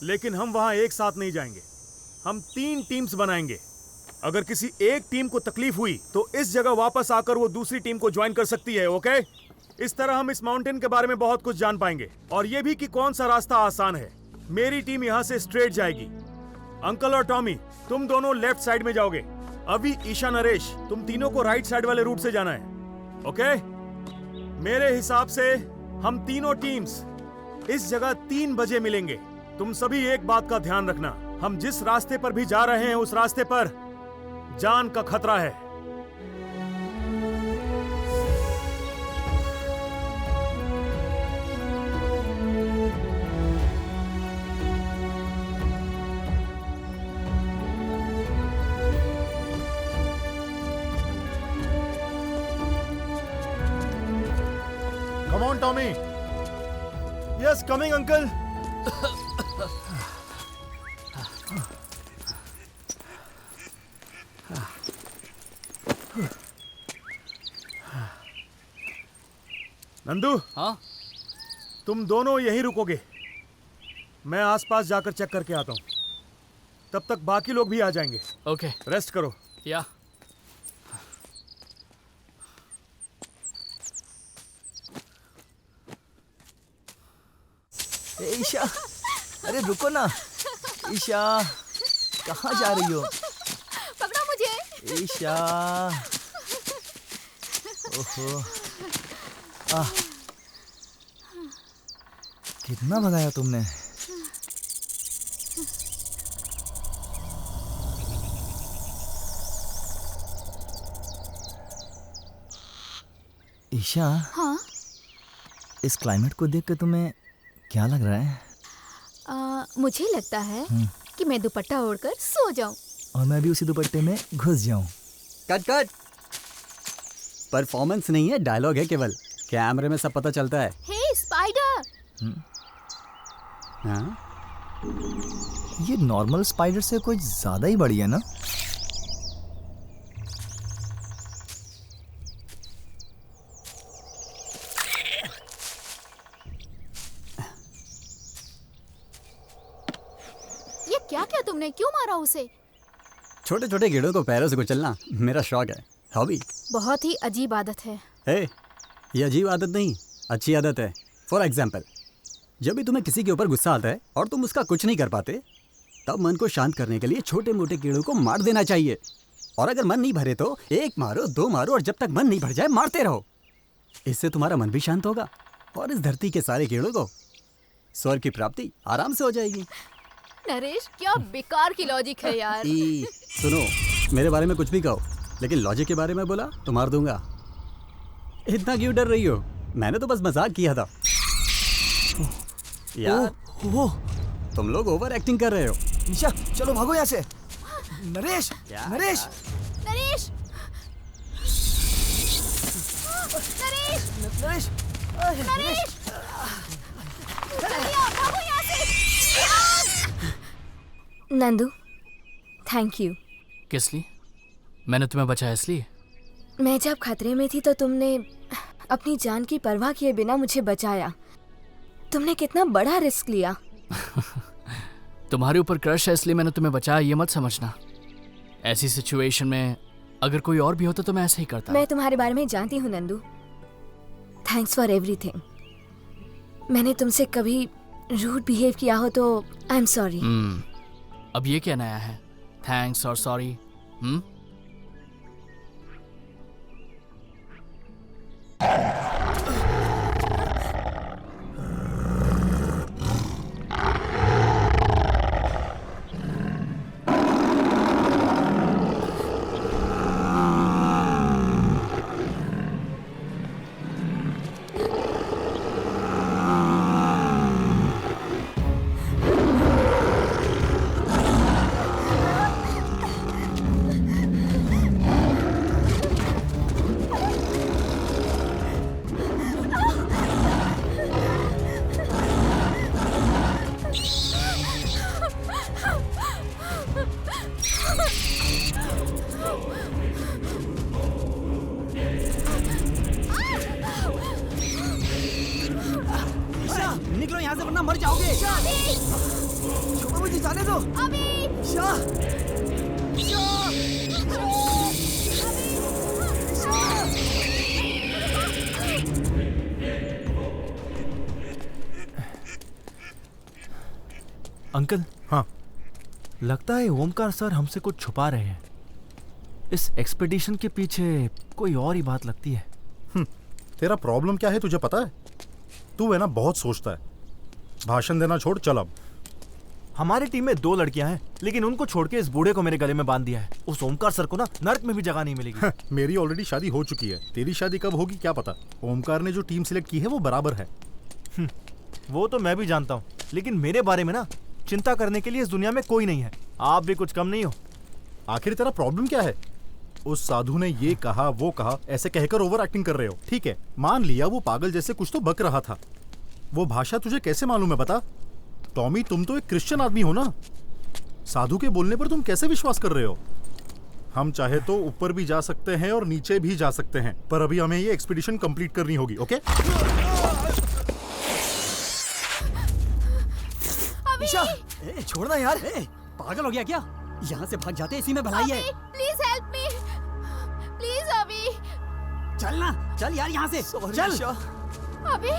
लेकिन हम वहां एक साथ नहीं जाएंगे। हम 3 टीम्स बनाएंगे। अगर किसी एक टीम को तकलीफ हुई तो इस जगह वापस आकर वो दूसरी टीम को ज्वाइन कर सकती है। ओके? इस तरह हम इस माउंटेन के बारे में बहुत कुछ जान पाएंगे, और ये भी कि कौन सा रास्ता आसान है। मेरी टीम यहाँ से स्ट्रेट जाएगी। अंकल और टॉमी, तुम दोनों लेफ्ट साइड में जाओगे। अभी, ईशा, नरेश, तुम तीनों को राइट साइड वाले रूट से जाना है। ओके? मेरे हिसाब से हम तीनों टीम्स इस जगह 3 बजे मिलेंगे। तुम सभी एक बात का ध्यान रखना, हम जिस रास्ते पर भी जा रहे हैं उस रास्ते पर जान का खतरा है। Come on, Tommy. Yes, coming, uncle. Nandu, हाँ? तुम दोनों यहीं रुकोगे। मैं आसपास जाकर चेक करके आता हूँ। तब तक बाकी लोग भी आ जाएंगे। ओके। रेस्ट करो। या। ईशा, अरे रुको ना। ईशा, कहाँ जा रही हो? पकड़ो मुझे। ईशा, ओहो, कितना भगाया तुमने? ईशा, हाँ? इस क्लाइमेट को देख के तुम्हें क्या लग रहा है? मुझे लगता है कि मैं दुपट्टा ओढ़कर सो जाऊं। और मैं भी उसी दुपट्टे में घुस जाऊं। Cut cut. परफॉर्मेंस नहीं है, डायलॉग है केवल। कैमरे में सब पता चलता है। हे स्पाइडर। हाँ? ये नॉर्मल स्पाइडर से कुछ ज्यादा ही बड़ी है ना? ये क्या क्या तुमने, क्यों मारा उसे? छोटे छोटे कीड़ों को पैरों से कुचलना मेरा शौक है, हॉबी। बहुत ही अजीब आदत है। ये अजीब आदत नहीं, अच्छी आदत है। फॉर एग्जाम्पल, जब भी तुम्हें किसी के ऊपर गुस्सा आता है और तुम उसका कुछ नहीं कर पाते, तब मन को शांत करने के लिए छोटे मोटे कीड़ों को मार देना चाहिए। और अगर मन नहीं भरे तो 1 मारो, 2 मारो, और जब तक मन नहीं भर जाए मारते रहो। इससे तुम्हारा मन भी शांत होगा और इस धरती के सारे कीड़ों को स्वर्ग की प्राप्ति आराम से हो जाएगी। नरेश, क्या बेकार की लॉजिक है यार। सुनो, मेरे बारे में कुछ भी कहो, लेकिन लॉजिक के बारे में बोला तो मार दूंगा। इतना क्यों डर रही हो? मैंने तो बस मजाक किया था यार। तुम लोग ओवर एक्टिंग कर रहे हो। ईशा, चलो भागो यहाँ से। नरेश, नरेश, नरेश, नरेश, नरेश, नरेश, भागो यहाँ से। Nandu, thank you. किस लिए? मैंने तुम्हें बचाया इसलिए? मैं जब खतरे में थी तो तुमने अपनी जान की परवाह किए बिना मुझे बचाया। तुमने कितना बड़ा रिस्क लिया। तुम्हारे ऊपर क्रश है इसलिए मैंने तुम्हें बचाया, ये मत समझना। ऐसी सिचुएशन में अगर कोई और भी होता तो मैं ऐसा ही करता। मैं तुम्हारे बारे में जानती हूँ नंदू। Thanks for everything. मैंने तुमसे कभी रूड बिहेव किया हो तो आई एम सॉरी। अब ये क्या नया है, थैंक्स और सॉरी? निकलो यहाँ से वरना मर जाओगे। छोड़ो मुझे, जाने दो। अंकल। हाँ। लगता है ओमकार सर हमसे कुछ छुपा रहे हैं। इस एक्सपेडिशन के पीछे कोई और ही बात लगती है। तेरा प्रॉब्लम क्या है तुझे पता है? तू है ना बहुत सोचता है। भाषण देना छोड़, चल अब। हमारी टीम में 2 लड़कियां हैं, लेकिन उनको छोड़ के इस बूढ़े को मेरे गले में बांध दिया है। उस ओमकार सर को ना नर्क में भी जगह नहीं मिलेगी। मेरी ऑलरेडी शादी हो चुकी है, तेरी शादी कब होगी क्या पता। ओमकार ने जो टीम सिलेक्ट की है वो बराबर है। वो तो मैं भी जानता हूँ, लेकिन मेरे बारे में ना चिंता करने के लिए इस दुनिया में कोई नहीं है। आप भी कुछ कम नहीं हो। आखिर तेरा प्रॉब्लम क्या है? उस साधु ने ये कहा वो कहा ऐसे कहकर ओवर एक्टिंग कर रहे हो। ठीक है, मान लिया वो पागल जैसे कुछ तो बक रहा था। वो भाषा तुझे कैसे मालूम है बता? टॉमी, तुम तो एक क्रिश्चियन आदमी हो ना। साधु के बोलने पर तुम कैसे विश्वास कर रहे हो? हम चाहे तो ऊपर भी जा सकते हैं और नीचे भी जा सकते हैं, पर अभी हमें ये एक्सपीडिशन कंप्लीट करनी होगी। ओके? ईशा, छोड़ना यार। पागल हो गया क्या? यहाँ से भाग जाते, इसी में भलाई है। प्लीज हेल्प मी, प्लीज अभी। चल ना, चल यार यहाँ से। चल अभी।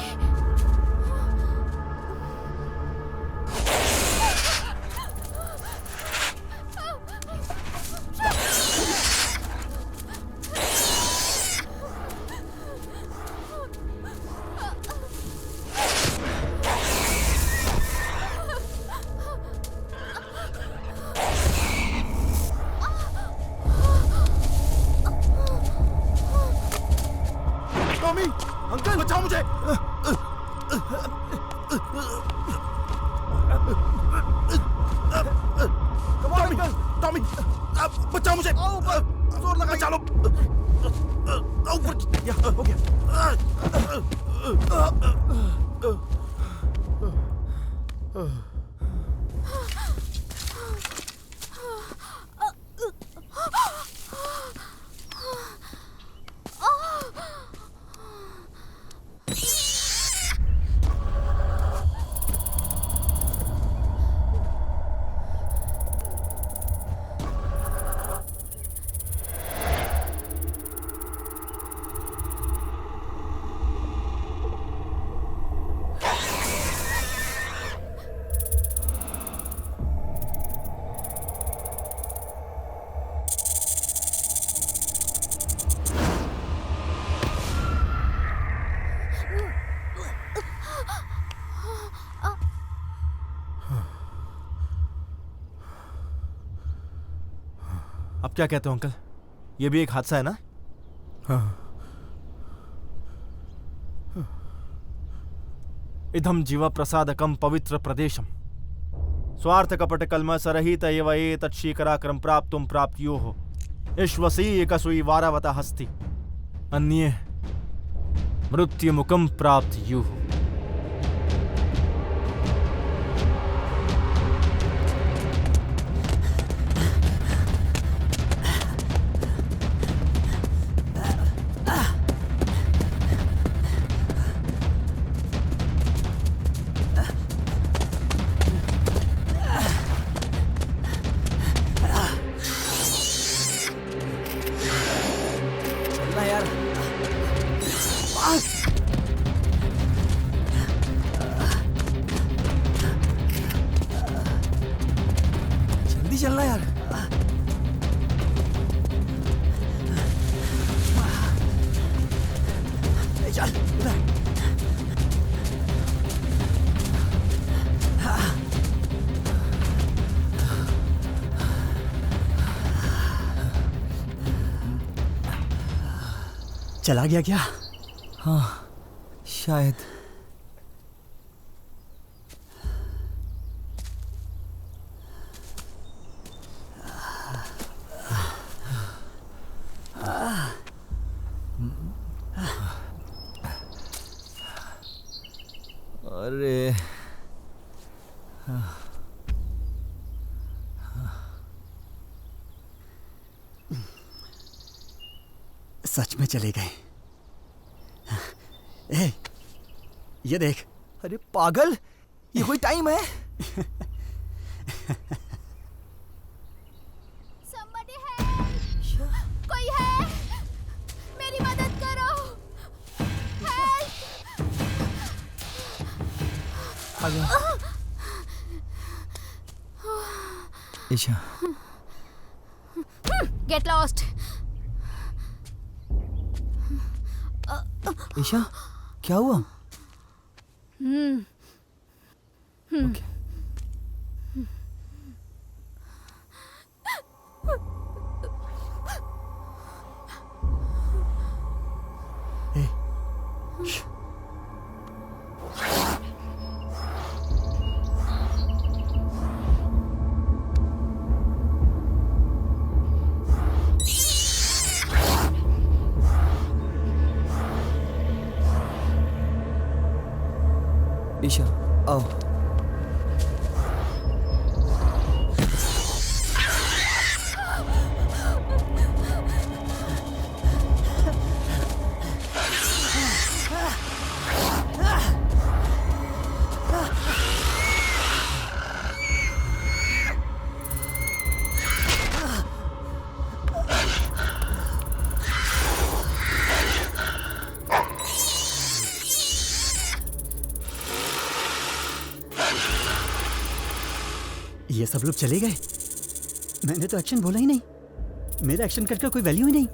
टॉमी, अंकल बचाओ मुझे। टॉमी, बचाओ मुझे। जोर लगा, चलो। ऊपर हो गया। अब क्या कहते हो अंकल? ये भी एक हादसा है ना? इदम जीव प्रसादकम पवित्र प्रदेशम स्वार्थ कपट कलम सरहित एव एतत् शीकराक्रम प्राप्तुम प्राप्त्योः ईश्वसी कसुई वारावता हस्ति अन्ये मृत्युमुखम प्राप्त्युः। जल्दी चलना यार। चल इधर। चला गया क्या? हाँ शायद। अरे सच में चले गए। ए, ये देख। अरे पागल, ये कोई टाइम है? Somebody help! कोई है? मेरी मदद करो। Help! Isha get lost. Isha क्या हुआ? ईशा आओ। ये सब लोग चले गए। मैंने तो एक्शन बोला ही नहीं। मेरा एक्शन कट का कोई वैल्यू ही नहीं।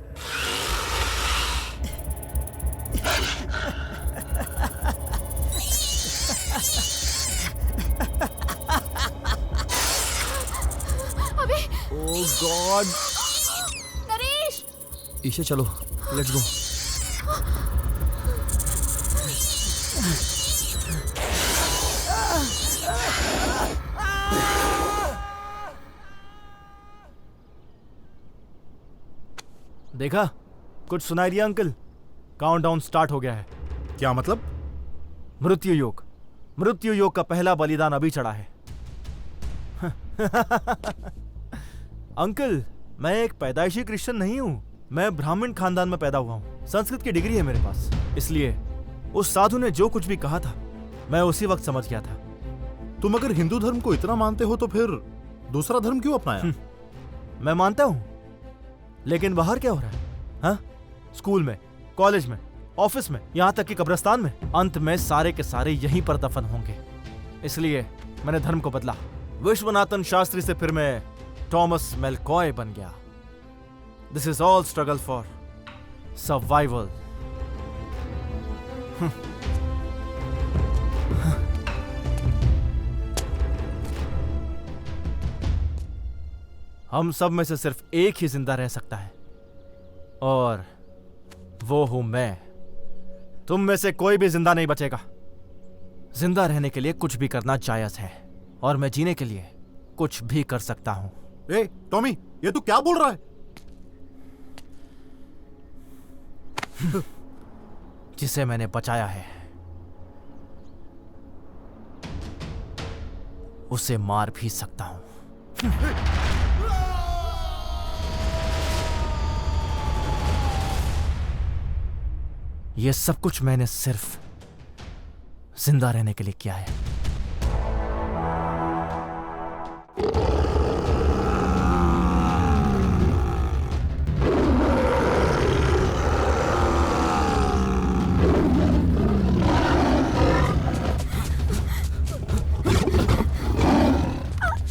अबे ओह गॉड। नरेश। ईशा चलो लेट्स गो। देखा, कुछ सुनाई दिया अंकल? काउंटडाउन स्टार्ट हो गया है। क्या मतलब? मृत्यु योग। मृत्यु योग का पहला बलिदान अभी चढ़ा है। अंकल, मैं एक पैदाइशी क्रिश्चियन नहीं हूं। मैं ब्राह्मण खानदान में पैदा हुआ हूं। संस्कृत की डिग्री है मेरे पास। इसलिए उस साधु ने जो कुछ भी कहा था मैं उसी वक्त समझ गया था। तुम अगर हिंदू धर्म को इतना मानते हो तो फिर दूसरा धर्म क्यों अपनाया? मैं मानता हूं, लेकिन बाहर क्या हो रहा है? हाँ? स्कूल में, कॉलेज में, ऑफिस में, यहां तक कि कब्रिस्तान में, अंत में सारे के सारे यहीं पर दफन होंगे। इसलिए मैंने धर्म को बदला। विश्वनाथन शास्त्री से फिर मैं थॉमस मेलकॉय बन गया। This is all struggle for survival. हम सब में से सिर्फ एक ही जिंदा रह सकता है, और वो हूं मैं। तुम में से कोई भी जिंदा नहीं बचेगा। जिंदा रहने के लिए कुछ भी करना जायज है, और मैं जीने के लिए कुछ भी कर सकता हूं। ए, टॉमी, ये तू क्या बोल रहा है? जिसे मैंने बचाया है उसे मार भी सकता हूं। यह सब कुछ मैंने सिर्फ जिंदा रहने के लिए किया है।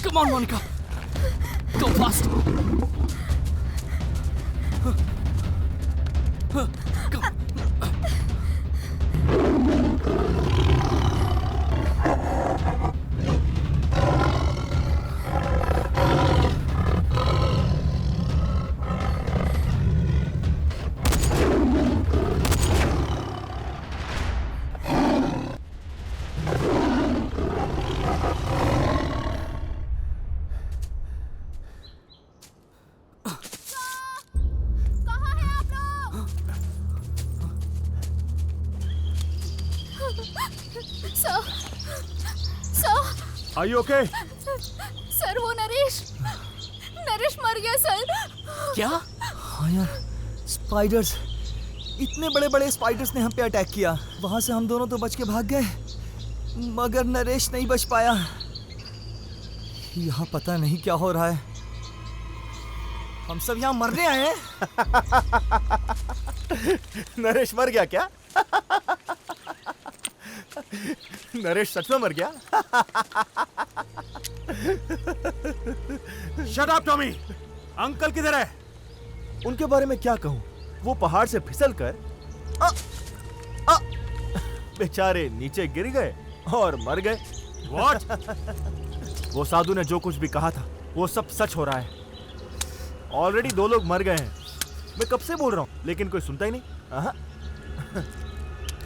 Come on, Monica. Go fast. Go. Are you okay? Sir, वो नरेश मर गया सर। क्या? हाँ यार, स्पाइडर्स, इतने बड़े बड़े स्पाइडर्स ने हम पे अटैक किया। वहां से हम दोनों तो बच के भाग गए, मगर नरेश नहीं बच पाया। यहाँ पता नहीं क्या हो रहा है। हम सब यहाँ मरने आए हैं। नरेश मर गया क्या? नरेश सच में मर गया? Shut up Tommy. अंकल किधर है? उनके बारे में क्या कहूं? वो पहाड़ से फिसल कर बेचारे नीचे गिर गए और मर गए। What? वो साधु ने जो कुछ भी कहा था वो सब सच हो रहा है। ऑलरेडी 2 लोग मर गए हैं। मैं कब से बोल रहा हूं लेकिन कोई सुनता ही नहीं।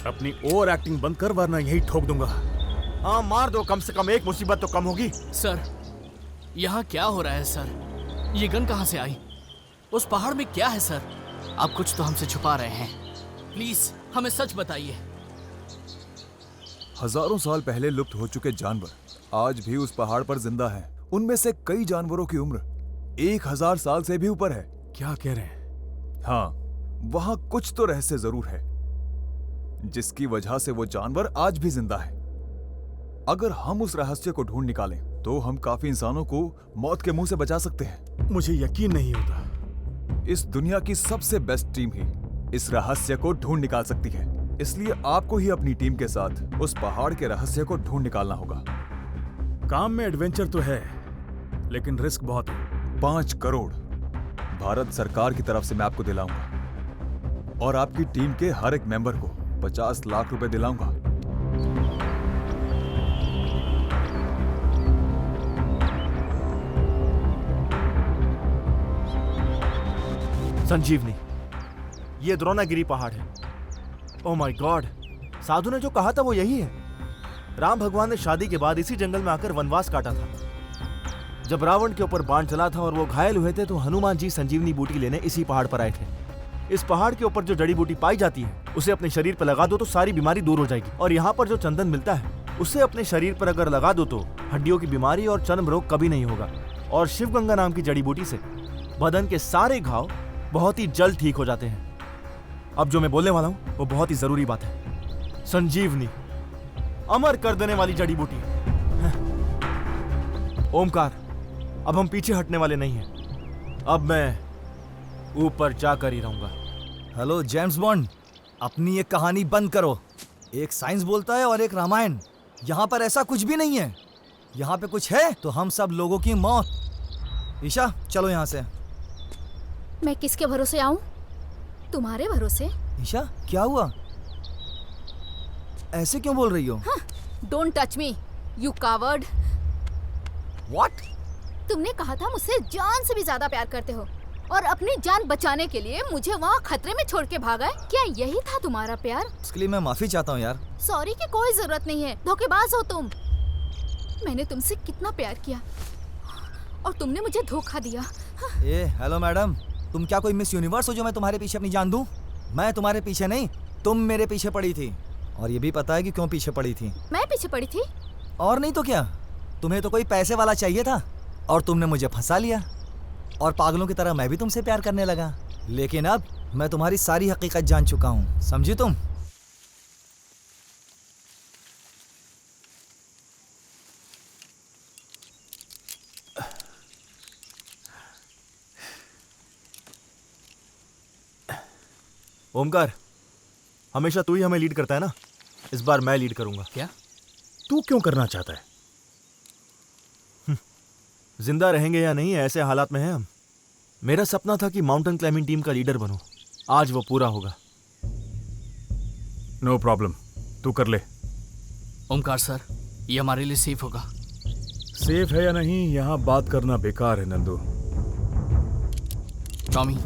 अपनी ओवर एक्टिंग बंद कर वरना यही ठोक दूंगा। हाँ मार दो, कम से कम एक मुसीबत तो कम होगी। सर, यहाँ क्या हो रहा है सर? ये गन कहाँ से आई? उस पहाड़ में क्या है सर? आप कुछ तो हमसे छुपा रहे हैं। प्लीज हमें सच बताइए। हजारों साल पहले लुप्त हो चुके जानवर आज भी उस पहाड़ पर जिंदा हैं। उनमें से कई जानवरों की उम्र 1000 साल से भी ऊपर है। क्या कह रहे हैं? हाँ, वहां कुछ तो रहस्य जरूर है जिसकी वजह से वो जानवर आज भी जिंदा है। अगर हम उस रहस्य को ढूंढ निकालें तो हम काफी इंसानों को मौत के मुंह से बचा सकते हैं। मुझे यकीन नहीं होता। इस दुनिया की सबसे बेस्ट टीम ही इस रहस्य को ढूंढ निकाल सकती है। इसलिए आपको ही अपनी टीम के साथ उस पहाड़ के रहस्य को ढूंढ निकालना होगा। काम में एडवेंचर तो है लेकिन रिस्क बहुत है। 5 करोड़ भारत सरकार की तरफ से मैं आपको दिलाऊंगा और आपकी टीम के हर एक मेंबर को 50 लाख रुपए दिलाऊंगा। संजीवनी, ये द्रोणागिरी पहाड़ है। ओह माय गॉड, साधु ने जो कहा था वो यही है। राम भगवान ने शादी के बाद इसी जंगल में आकर वनवास काटा था। जब रावण के ऊपर बाण चला था और वो घायल हुए थे तो हनुमान जी संजीवनी बूटी लेने इसी पहाड़ पर आए थे। इस पहाड़ के ऊपर जो जड़ी बूटी पाई जाती है उसे अपने शरीर पर लगा दो तो सारी बीमारी दूर हो जाएगी। और यहाँ पर जो चंदन मिलता है उसे अपने शरीर पर अगर लगा दो तो हड्डियों की बीमारी और चर्म रोग कभी नहीं होगा। और शिवगंगा नाम की जड़ी बूटी से बदन के सारे घाव बहुत ही जल्द ठीक हो जाते हैं। अब जो मैं बोलने वाला हूँ वो बहुत ही जरूरी बात है। संजीवनी अमर कर देने वाली जड़ी बूटी। ओमकार, अब हम पीछे हटने वाले नहीं हैं। अब मैं ऊपर जाकर ही रहूंगा। हेलो जेम्स बॉन्ड, अपनी ये कहानी बंद करो। एक साइंस बोलता है और एक रामायण। यहाँ पर ऐसा कुछ भी नहीं है। यहाँ पे कुछ है तो हम सब लोगों की मौत। ईशा चलो यहाँ से। मैं किसके भरोसे आऊं? तुम्हारे भरोसे। ईशा क्या हुआ? ऐसे क्यों बोल रही हो? Don't touch me you coward. What? तुमने कहा था मुझसे जान से भी ज्यादा प्यार करते हो और अपनी जान बचाने के लिए मुझे वहाँ खतरे में छोड़ के भागा है। क्या यही था तुम्हारा प्यार? इसके लिए मैं माफी चाहता हूँ यार। सॉरी की कोई जरूरत नहीं है, धोखेबाज हो तुम। मैंने तुमसे कितना प्यार किया और तुमने मुझे धोखा दिया। ए हेलो मैडम, तुम क्या कोई मिस यूनिवर्स हो जो मैं तुम्हारे पीछे अपनी जान दूं? मैं तुम्हारे पीछे नहीं, तुम मेरे पीछे पड़ी थी। और ये भी पता है कि क्यों पीछे पड़ी थी। मैं पीछे पड़ी थी? और नहीं तो क्या, तुम्हें तो कोई पैसे वाला चाहिए था और तुमने मुझे फंसा लिया। और पागलों की तरह मैं भी तुमसे प्यार करने लगा। लेकिन अब मैं तुम्हारी सारी हकीकत जान चुका हूँ, समझी तुम? ओमकार, हमेशा तू ही हमें लीड करता है ना, इस बार मैं लीड करूंगा। क्या? तू क्यों करना चाहता है? जिंदा रहेंगे या नहीं ऐसे हालात में हैं हम। मेरा सपना था कि माउंटेन क्लाइंबिंग टीम का लीडर बनूं। आज वो पूरा होगा। नो प्रॉब्लम, तू कर ले। ओमकार सर, ये हमारे लिए सेफ होगा। सेफ है या नहीं यहाँ बात करना बेकार है नंदू। टॉमी,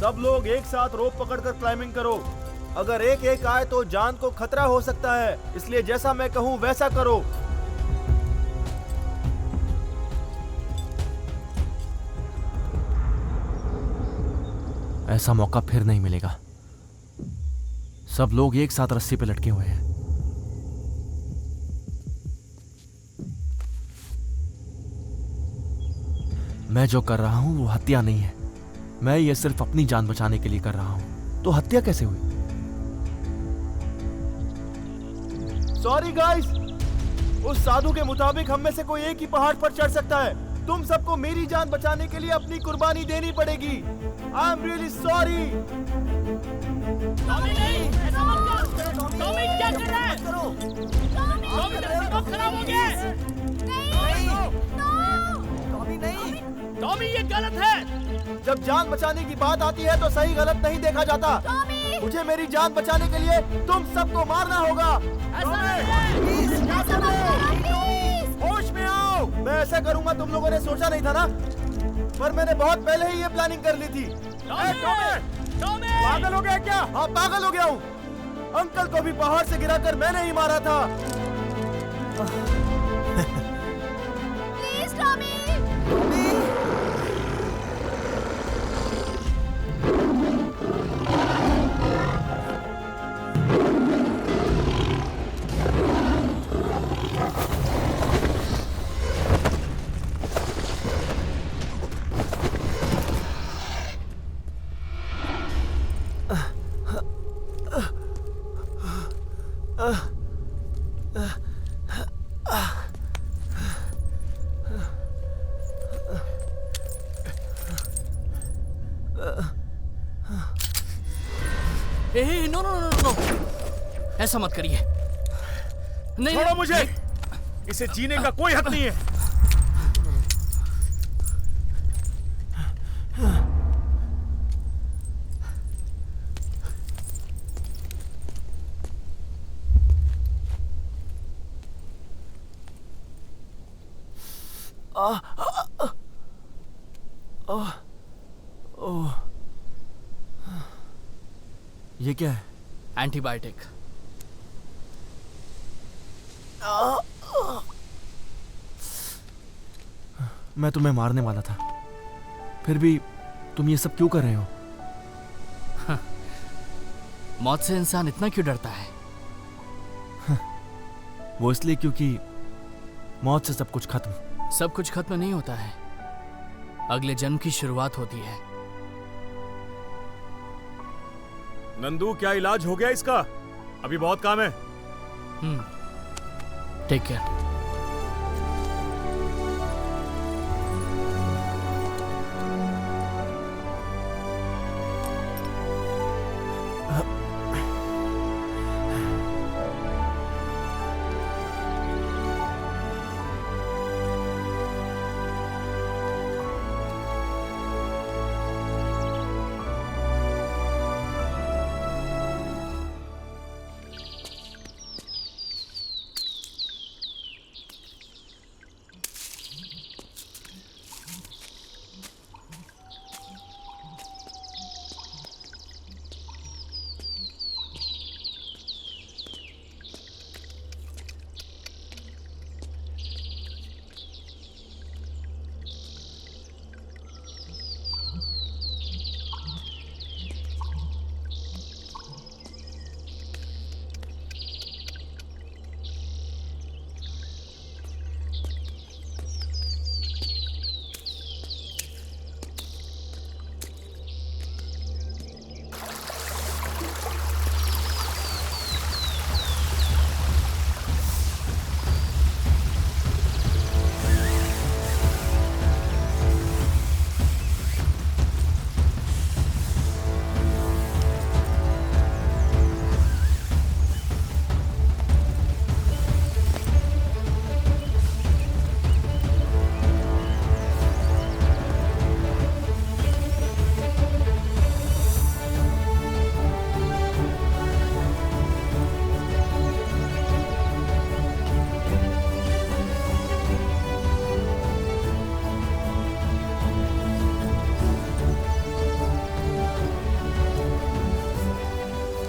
सब लोग एक साथ रोप पकड़कर क्लाइंबिंग करो। अगर एक एक आए तो जान को खतरा हो सकता है, इसलिए जैसा मैं कहूं वैसा करो। ऐसा मौका फिर नहीं मिलेगा। सब लोग एक साथ रस्सी पे लटके हुए हैं। मैं जो कर रहा हूँ वो हत्या नहीं है। मैं ये सिर्फ अपनी जान बचाने के लिए कर रहा हूँ। तो हत्या कैसे हुई? सॉरी गाइस, उस साधु के मुताबिक हम में से कोई एक ही पहाड़ पर चढ़ सकता है। तुम सबको मेरी जान बचाने के लिए अपनी कुर्बानी देनी पड़ेगी। I am really sorry. Tommy क्या कर रहा है? टॉमी तो खराब हो गया है। टॉमी ये गलत है। जब जान बचाने की बात आती है तो सही गलत नहीं देखा जाता। मुझे मेरी जान बचाने के लिए तुम सबको मारना होगा। होश में आओ। मैं ऐसा करूंगा तुम लोगों ने सोचा नहीं था ना, पर मैंने बहुत पहले ही ये प्लानिंग कर ली थी। पागल हो गया क्या? हाँ पागल हो गया हूँ। अंकल को भी पहाड़ से गिराकर मैंने ही मारा था। Please Tommy. No no no no, ऐसा मत करिए। नहीं छोड़ो मुझे। इसे जीने का कोई हक नहीं है। ये क्या है? एंटीबायोटिक। मैं तुम्हें मारने वाला था, फिर भी तुम ये सब क्यों कर रहे हो? मौत से इंसान इतना क्यों डरता है? वो इसलिए क्योंकि मौत से सब कुछ खत्म। सब कुछ खत्म नहीं होता है, अगले जन्म की शुरुआत होती है। नंदू, क्या इलाज हो गया इसका? अभी बहुत काम है। Take care.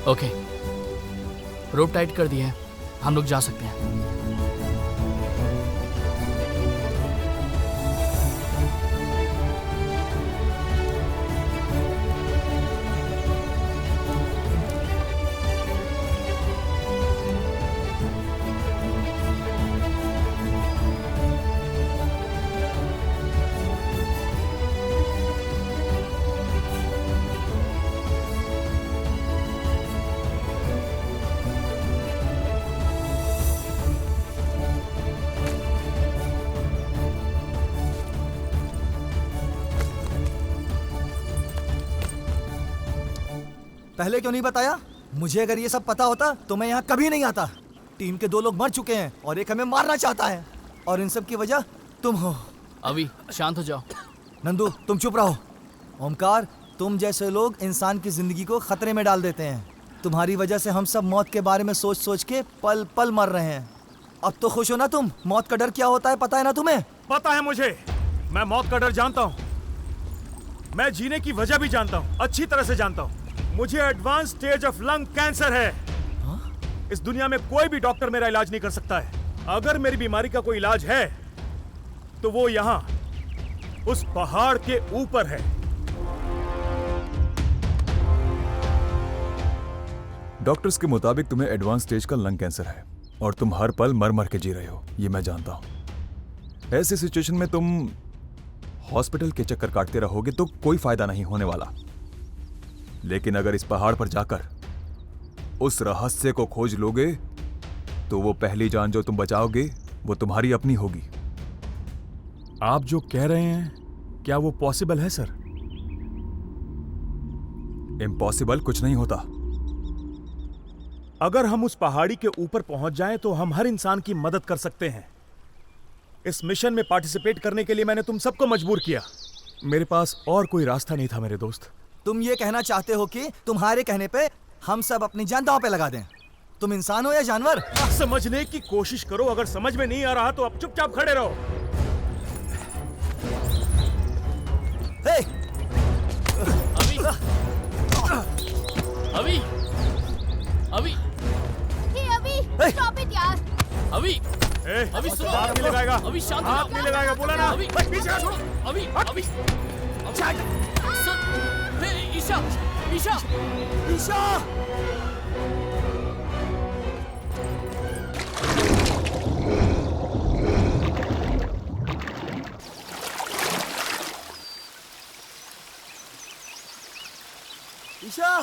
Okay, rope tight कर दिया है, हम लोग जा सकते हैं। पहले क्यों नहीं बताया? मुझे अगर ये सब पता होता तो मैं यहाँ कभी नहीं आता। टीम के 2 लोग मर चुके हैं और एक हमें मारना चाहता है, और इन सब की वजह तुम हो। अभी शांत हो जाओ। नंदू तुम चुप रहो। ओमकार, तुम जैसे लोग इंसान की जिंदगी को खतरे में डाल देते हैं। तुम्हारी वजह से हम सब मौत के बारे में सोच सोच के पल पल मर रहे हैं। अब तो खुश हो ना तुम? मौत का डर क्या होता है पता है ना तुम्हें? पता है मुझे, मैं मौत का डर जानता हूँ। मैं जीने की वजह भी जानता हूँ, अच्छी तरह से जानता हूँ। मुझे advance stage of lung cancer है। इस दुनिया में कोई भी डॉक्टर मेरा इलाज नहीं कर सकता है। अगर मेरी बीमारी का कोई इलाज है तो वो यहाँ उस पहाड़ के ऊपर है। डॉक्टर्स के मुताबिक तुम्हें एडवांस स्टेज का लंग कैंसर है और तुम हर पल मर मर के जी रहे हो, ये मैं जानता हूं। ऐसी सिचुएशन में तुम हॉस्पिटल के चक्कर काटते रहोगे तो कोई फायदा नहीं होने वाला। लेकिन अगर इस पहाड़ पर जाकर उस रहस्य को खोज लोगे तो वो पहली जान जो तुम बचाओगे वो तुम्हारी अपनी होगी। आप जो कह रहे हैं क्या वो पॉसिबल है सर? इम्पॉसिबल कुछ नहीं होता। अगर हम उस पहाड़ी के ऊपर पहुंच जाएं तो हम हर इंसान की मदद कर सकते हैं। इस मिशन में पार्टिसिपेट करने के लिए मैंने तुम सबको मजबूर किया। मेरे पास और कोई रास्ता नहीं था मेरे दोस्त। तुम ये कहना चाहते हो कि तुम्हारे कहने पे हम सब अपनी जान दांव पे लगा दें? तुम इंसान हो या जानवर? समझने की कोशिश करो, अगर समझ में नहीं आ रहा तो अब चुपचाप खड़े रहो। हे! अभी अभी अभी स्टॉप इट यार। अभी अभी सुनो। हाथ नहीं लगाएगा, अभी शांत हो हाथ जाओ। नहीं लगाएगा, बोला ना। अभी पीछे छोड़ो। अभी अभी ईशा ईशा ईशा! ईशा!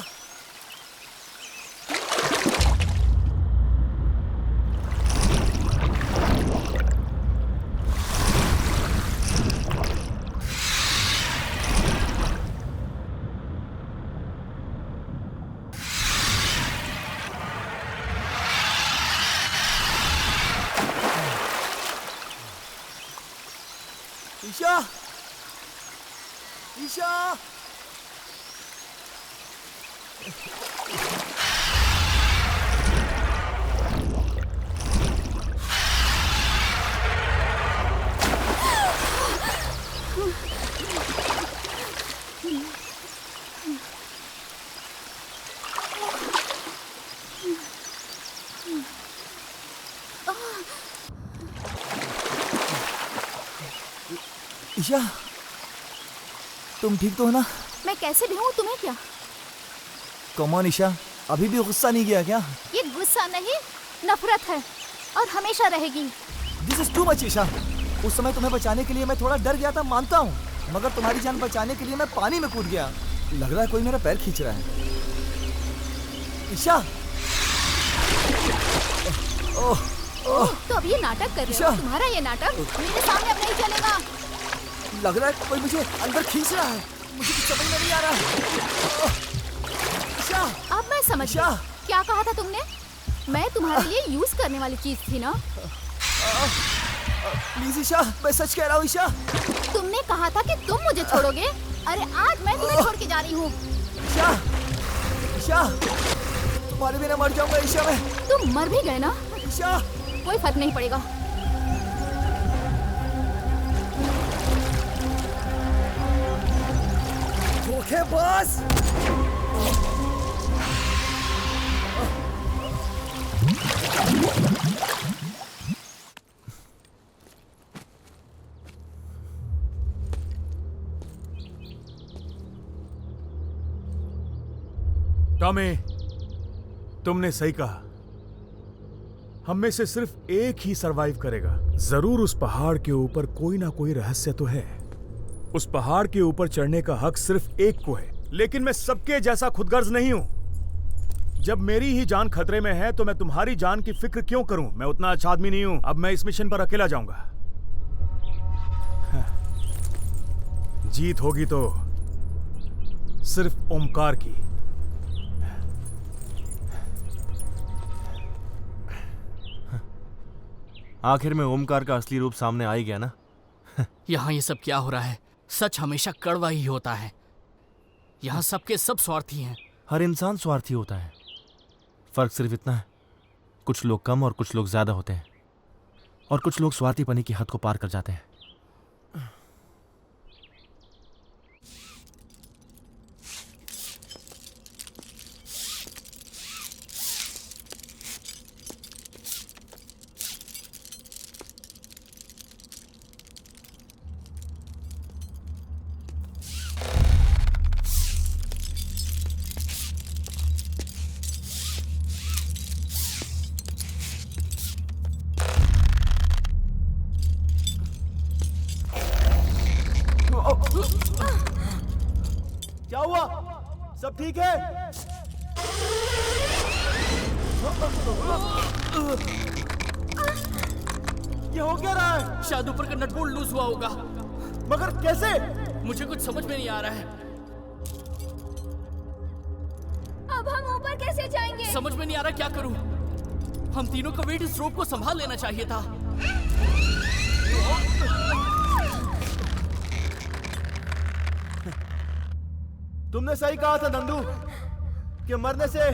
ईशा! ईशा! ईशा, तुम ठीक तो हो ना? मैं कैसे भी हूँ, तुम्हें क्या? कम ऑन ईशा, अभी भी गुस्सा नहीं गया क्या? ये गुस्सा नहीं, नफरत है और हमेशा रहेगी। This is too much Isha. उस समय तुम्हें बचाने के लिए मैं थोड़ा डर गया था, मानता हूँ, मगर तुम्हारी जान बचाने के लिए मैं पानी में कूद गया। लग रहा है कोई मेरा पैर खींच रहा है। ईशा! ओह, ओह, तो अब ये नाटक कर रहे हो? तुम्हारा ये नाटक मेरे सामने अब नहीं चलेगा। लग रहा है कोई मुझे अंदर खींच रहा है, मुझे कुछ समझ में नहीं आ रहा। ईशा! अब मैं समझ गई। क्या कहा था तुमने? मैं तुम्हारे लिए यूज करने वाली चीज थी ना? प्लीज ईशा, मैं सच कह रहा हूँ ईशा। तुमने कहा था कि तुम मुझे छोड़ोगे। अरे आज मैं तुम्हें छोड़ के जा रही हूँ। ईशा! ईशा! तुम्हारे बिना मर जाऊंगा ईशा मैं। तुम मर भी गए ना? ईशा! कोई फर्क नहीं पड़ेगा। धोखेबाज! टॉमी, तुमने सही कहा। हम में से सिर्फ एक ही सरवाइव करेगा। जरूर उस पहाड़ के ऊपर कोई ना कोई रहस्य तो है। उस पहाड़ के ऊपर चढ़ने का हक सिर्फ एक को है, लेकिन मैं सबके जैसा खुदगर्ज नहीं हूं। जब मेरी ही जान खतरे में है तो मैं तुम्हारी जान की फिक्र क्यों करूं? मैं उतना अच्छा आदमी नहीं हूं। अब मैं इस मिशन पर अकेला जाऊंगा। जीत होगी तो सिर्फ ओमकार की। आखिर में ओमकार का असली रूप सामने आ ही गया ना। यहाँ ये सब क्या हो रहा है? सच हमेशा कड़वा ही होता है। यहाँ सबके सब स्वार्थी हैं। हर इंसान स्वार्थी होता है, फर्क सिर्फ इतना है, कुछ लोग कम और कुछ लोग ज्यादा होते हैं, और कुछ लोग स्वार्थीपनी की हद को पार कर जाते हैं। क्या हुआ? सब ठीक है? ये हो क्या रहा है? शायद ऊपर का नट बोल्ट लूज हुआ होगा। मगर कैसे? मुझे कुछ समझ में नहीं आ रहा है। अब हम ऊपर कैसे जाएंगे? समझ में नहीं आ रहा क्या करूं। हम तीनों को वेट इस रोप को संभाल लेना चाहिए था। तुमने सही कहा था नंदू कि मरने से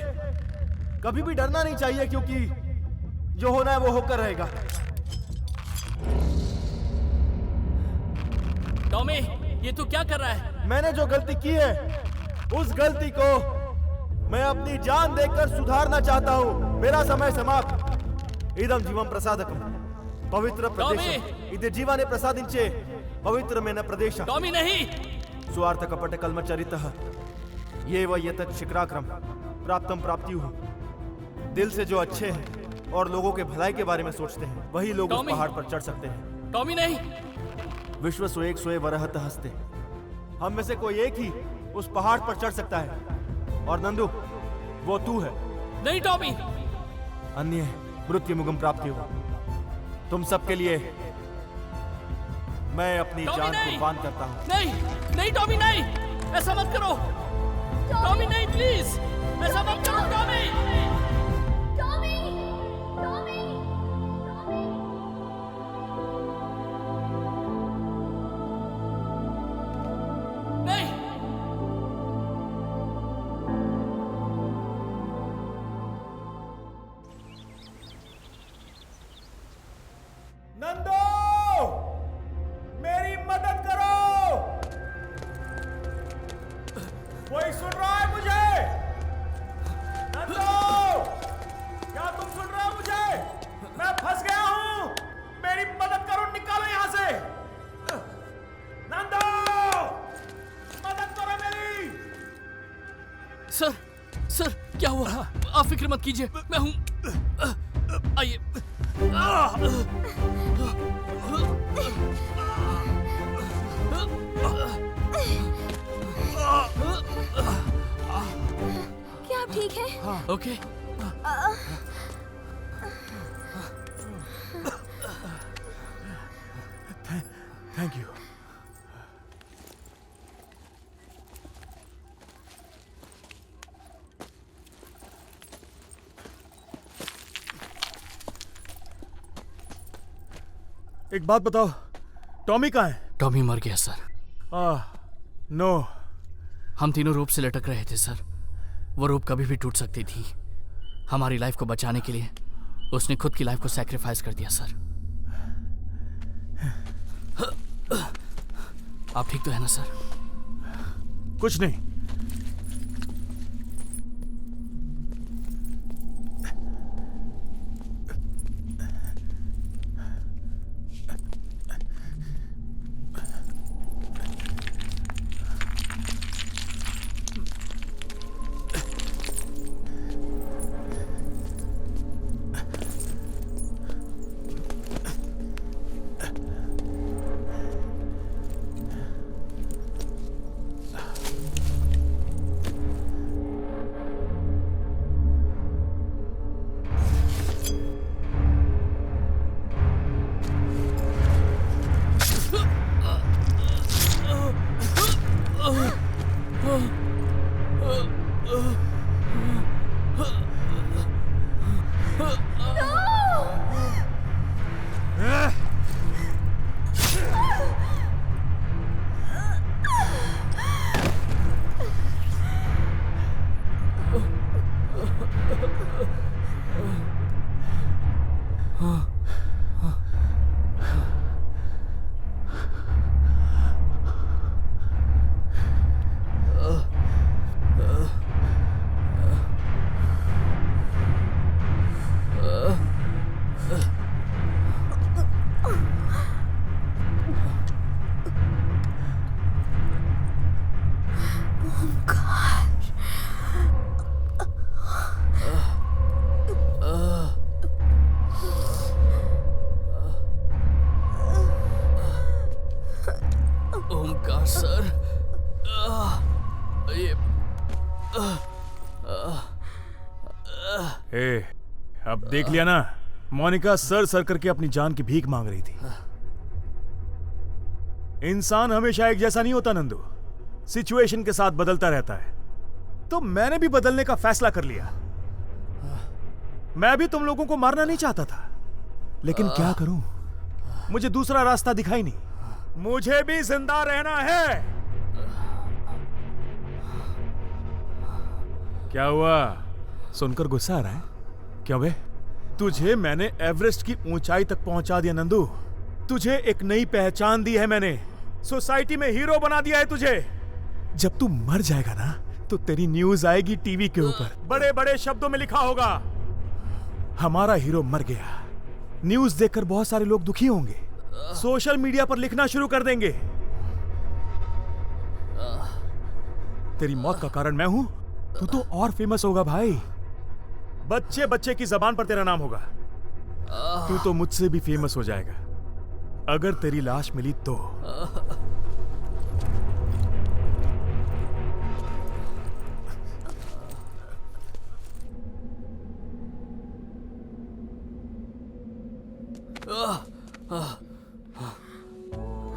कभी भी डरना नहीं चाहिए, क्योंकि जो होना है वो होकर रहेगा। टॉमी, ये तू क्या कर रहा है? मैंने जो गलती की है उस गलती को मैं अपनी जान देकर सुधारना चाहता हूँ। मेरा समय समाप्त। इदम जीवम प्रसादकम पवित्र प्रदेशम इदे जीवाने प्रसादिंचे पवित्रमेन प्रदेशम। टॉमी नहीं। स्वार्थ कपट कल्मचरितः ये वह यतत शिक्राक्रम प्राप्तम प्राप्तियुः। दिल से जो अच्छे हैं और लोगों के भलाई के बारे में सोचते हैं वही लोग उस पहाड़ पर चढ़ सकते हैं। टॉमी नहीं। विश्व सोएक सोए वरहत हस्ते। हम में से कोई एक ही उस पहाड़ पर चढ़ सकता है, और नंदू वो तू है। नहीं टॉमी। अन्य मृत्यु मुगम प्राप्ति हो। तुम सबके लिए मैं अपनी जान कुर्बान करता हूँ। नहीं नहीं टॉमी नहीं, ऐसा मत करो। टॉमी नहीं, प्लीज ऐसा मत करो। टॉमी टॉमी टॉमी नहीं। नंदो, मेरी मदद करो। कोई सुन रहा है मुझे? नंदो, क्या तुम सुन रहे हो मुझे? मैं फंस गया हूं। मेरी मदद करो, निकालो यहां से। नंदो, मदद करो मेरी। सर क्या हुआ? आप फिक्र मत कीजिए, मैं हूं। आइए। क्या आप ठीक हैं? ओके। Thank you. एक बात बताओ, टॉमी कहाँ है? टॉमी मर गया सर। नो। हम तीनों रोप से लटक रहे थे सर। वो रोप कभी भी टूट सकती थी। हमारी लाइफ को बचाने के लिए उसने खुद की लाइफ को सैक्रिफाइस कर दिया सर। आप ठीक तो है ना सर? कुछ नहीं। ए, अब देख लिया ना, मोनिका सर सर करके अपनी जान की भीख मांग रही थी। इंसान हमेशा एक जैसा नहीं होता नंदू, सिचुएशन के साथ बदलता रहता है। तो मैंने भी बदलने का फैसला कर लिया। मैं भी तुम लोगों को मारना नहीं चाहता था, लेकिन क्या करूं, मुझे दूसरा रास्ता दिखाई नहीं। मुझे भी जिंदा रहना है। क्या हुआ, सुनकर गुस्सा आ रहा है क्या बे? तुझे मैंने एवरेस्ट की ऊंचाई तक पहुंचा दिया नंदू। तुझे एक नई पहचान दी है मैंने, सोसाइटी में हीरो बना दिया है तुझे। जब तू मर जाएगा ना तो तेरी न्यूज आएगी टीवी के ऊपर, बड़े बड़े शब्दों में लिखा होगा, हमारा हीरो मर गया। न्यूज देखकर बहुत सारे लोग दुखी होंगे, सोशल मीडिया पर लिखना शुरू कर देंगे, तेरी मौत का कारण मैं हूं। तू तो और फेमस होगा भाई, बच्चे बच्चे की जबान पर तेरा नाम होगा। तू तो मुझसे भी फेमस हो जाएगा अगर तेरी लाश मिली तो।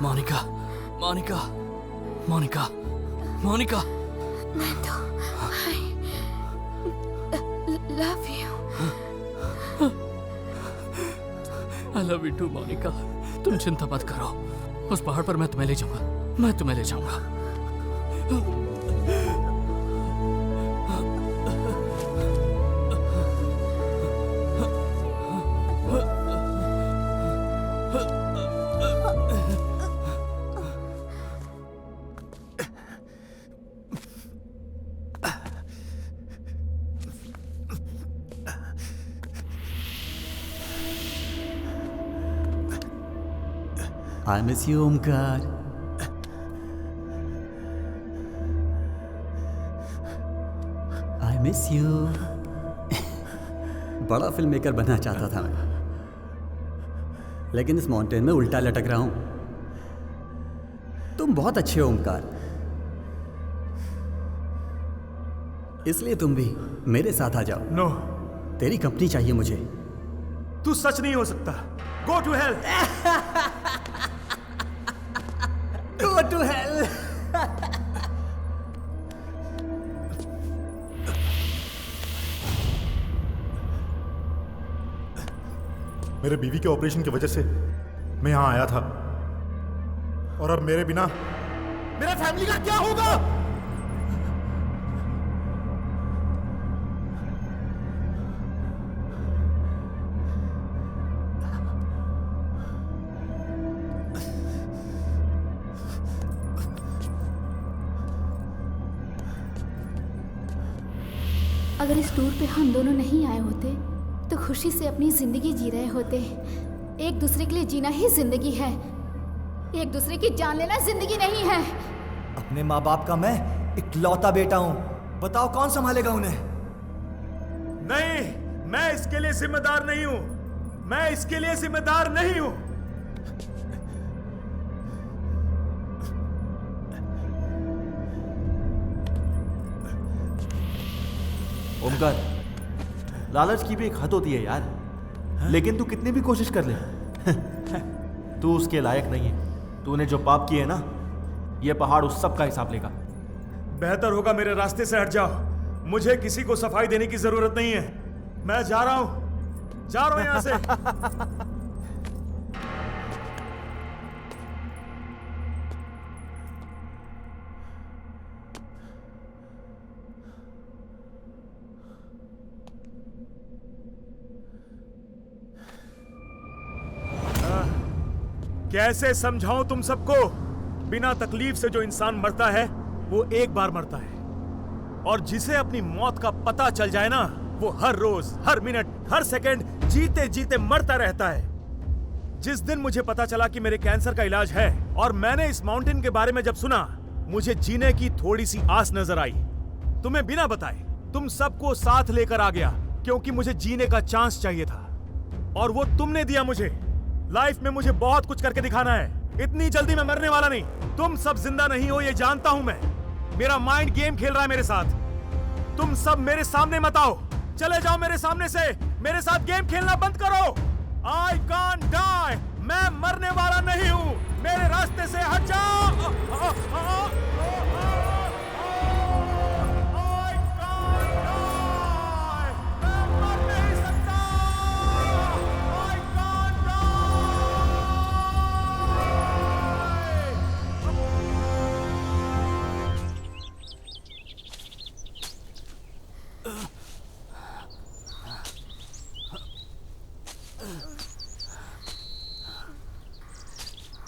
Monika, Monika, Monika, Monika. Nandu, I love you. I love you too, Monika. तुम चिंता मत करो, उस पहाड़ पर मैं तुम्हें ले जाऊंगा, मैं तुम्हें ले जाऊंगा। I miss you, Omkar. I miss you। बड़ा फिल्म मेकर बनना चाहता था मैं, लेकिन इस माउंटेन में उल्टा लटक रहा हूं। तुम बहुत अच्छे हो ओमकार, इसलिए तुम भी मेरे साथ आ जाओ। नो, तेरी कंपनी चाहिए मुझे। तू सच नहीं हो सकता। Go to hell. Go to hell। मेरे बीवी के ऑपरेशन की वजह से मैं यहां आया था, और अब मेरे बिना मेरे फैमिली का क्या होगा? अगर इस टूर पे हम दोनों नहीं आए होते तो खुशी से अपनी जिंदगी जी रहे होते। एक दूसरे के लिए जीना ही जिंदगी है, एक दूसरे की जान लेना जिंदगी नहीं है। अपने माँ बाप का मैं इकलौता बेटा हूँ, बताओ कौन संभालेगा उन्हें? नहीं, मैं इसके लिए जिम्मेदार नहीं हूं, मैं इसके लिए जिम्मेदार नहीं हूं। ओमकार, लालच की भी एक हद होती है यार, लेकिन तू कितनी भी कोशिश कर ले तू उसके लायक नहीं है। तूने जो पाप किए ना, ये पहाड़ उस सब का हिसाब लेगा। बेहतर होगा मेरे रास्ते से हट जाओ, मुझे किसी को सफाई देने की जरूरत नहीं है। मैं जा रहा हूं यहां से। कैसे समझाऊं तुम सबको? बिना तकलीफ से जो इंसान मरता है वो एक बार मरता है, और जिसे अपनी मौत का पता चल जाए ना, वो हर रोज, हर मिनट, हर सेकंड जीते जीते मरता रहता है। जिस दिन मुझे पता चला कि मेरे कैंसर का इलाज है और मैंने इस माउंटेन के बारे में जब सुना, मुझे जीने की थोड़ी सी आस नजर आई। तुम्हें बिना बताए तुम सबको साथ लेकर आ गया, क्योंकि मुझे जीने का चांस चाहिए था, और वो तुमने दिया मुझे। लाइफ में मुझे बहुत कुछ करके दिखाना है, इतनी जल्दी मैं मरने वाला नहीं। तुम सब जिंदा नहीं हो ये जानता हूं मैं, मेरा माइंड गेम खेल रहा है मेरे साथ। तुम सब मेरे सामने मत आओ, चले जाओ मेरे सामने से। मेरे साथ गेम खेलना बंद करो। आई कांट डाई, मैं मरने वाला नहीं हूं। मेरे रास्ते से हट जाओ।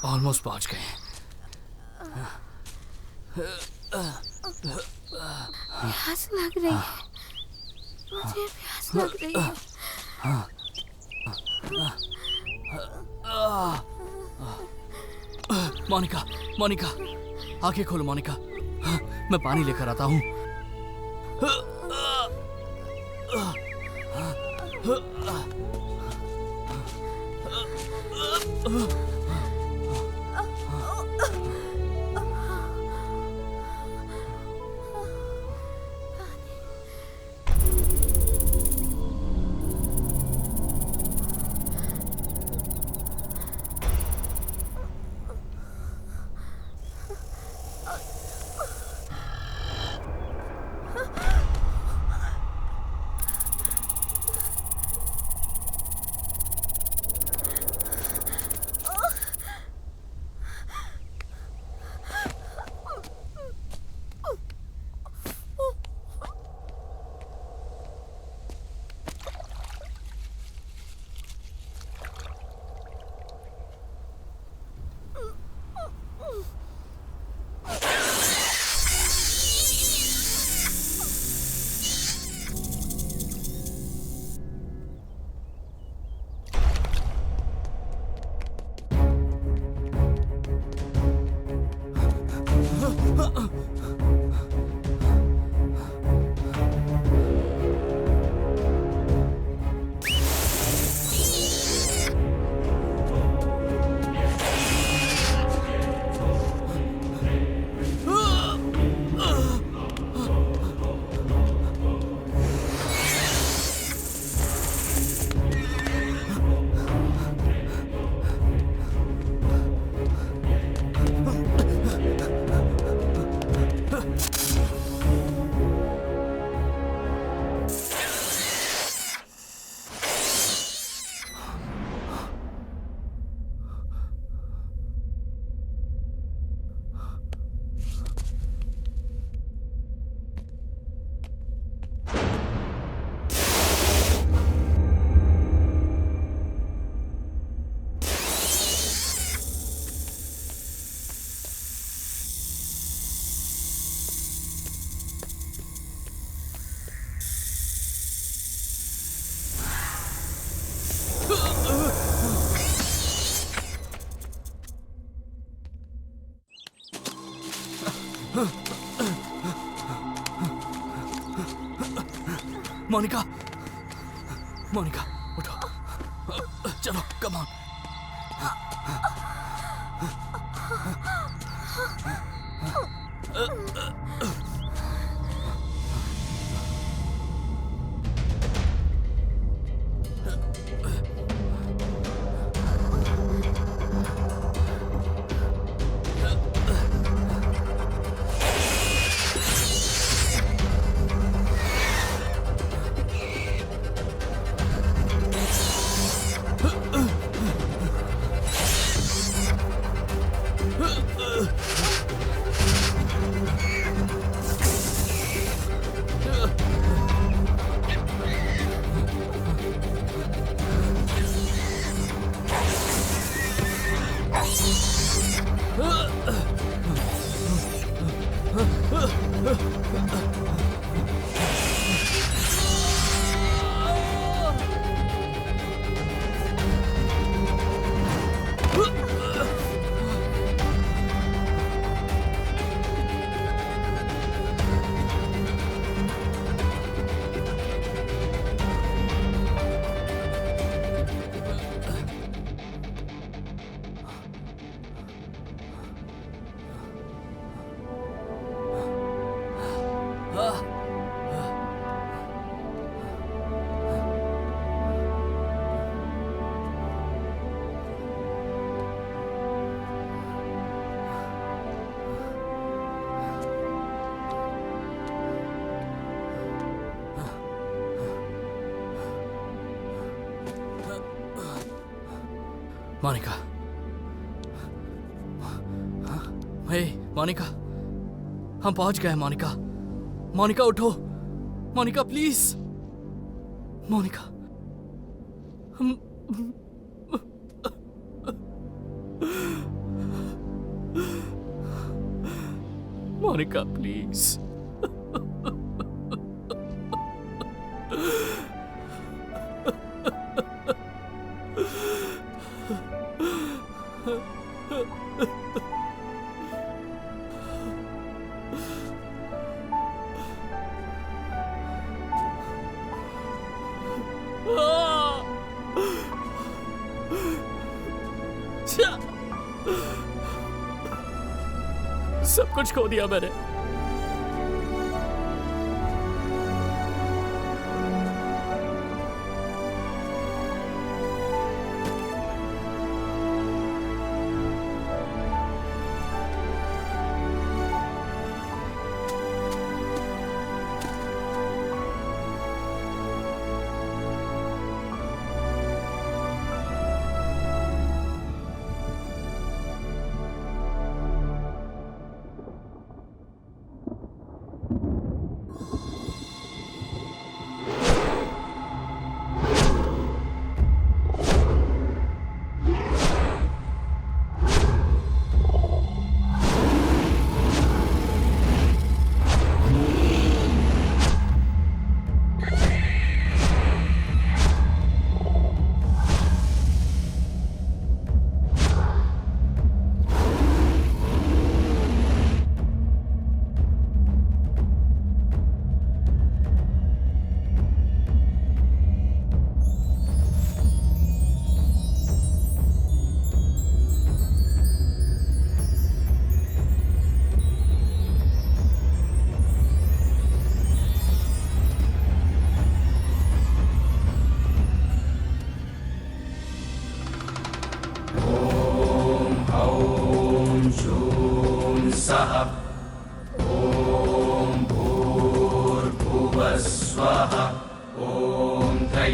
ऑलमोस्ट पहुंच गए। प्यास लग रही है, मुझे प्यास लग रही है। मोनिका, मोनिका, आंखें खोलो मोनिका, मैं पानी लेकर आता हूँ। मोनिका, मोनिका उठो, चलो कम ऑन। मोनिका, हे मोनिका, हम पहुंच गए। मोनिका, मोनिका उठो। मोनिका प्लीज। मोनिका, मोनिका प्लीज। सब कुछ खो दिया मैंने।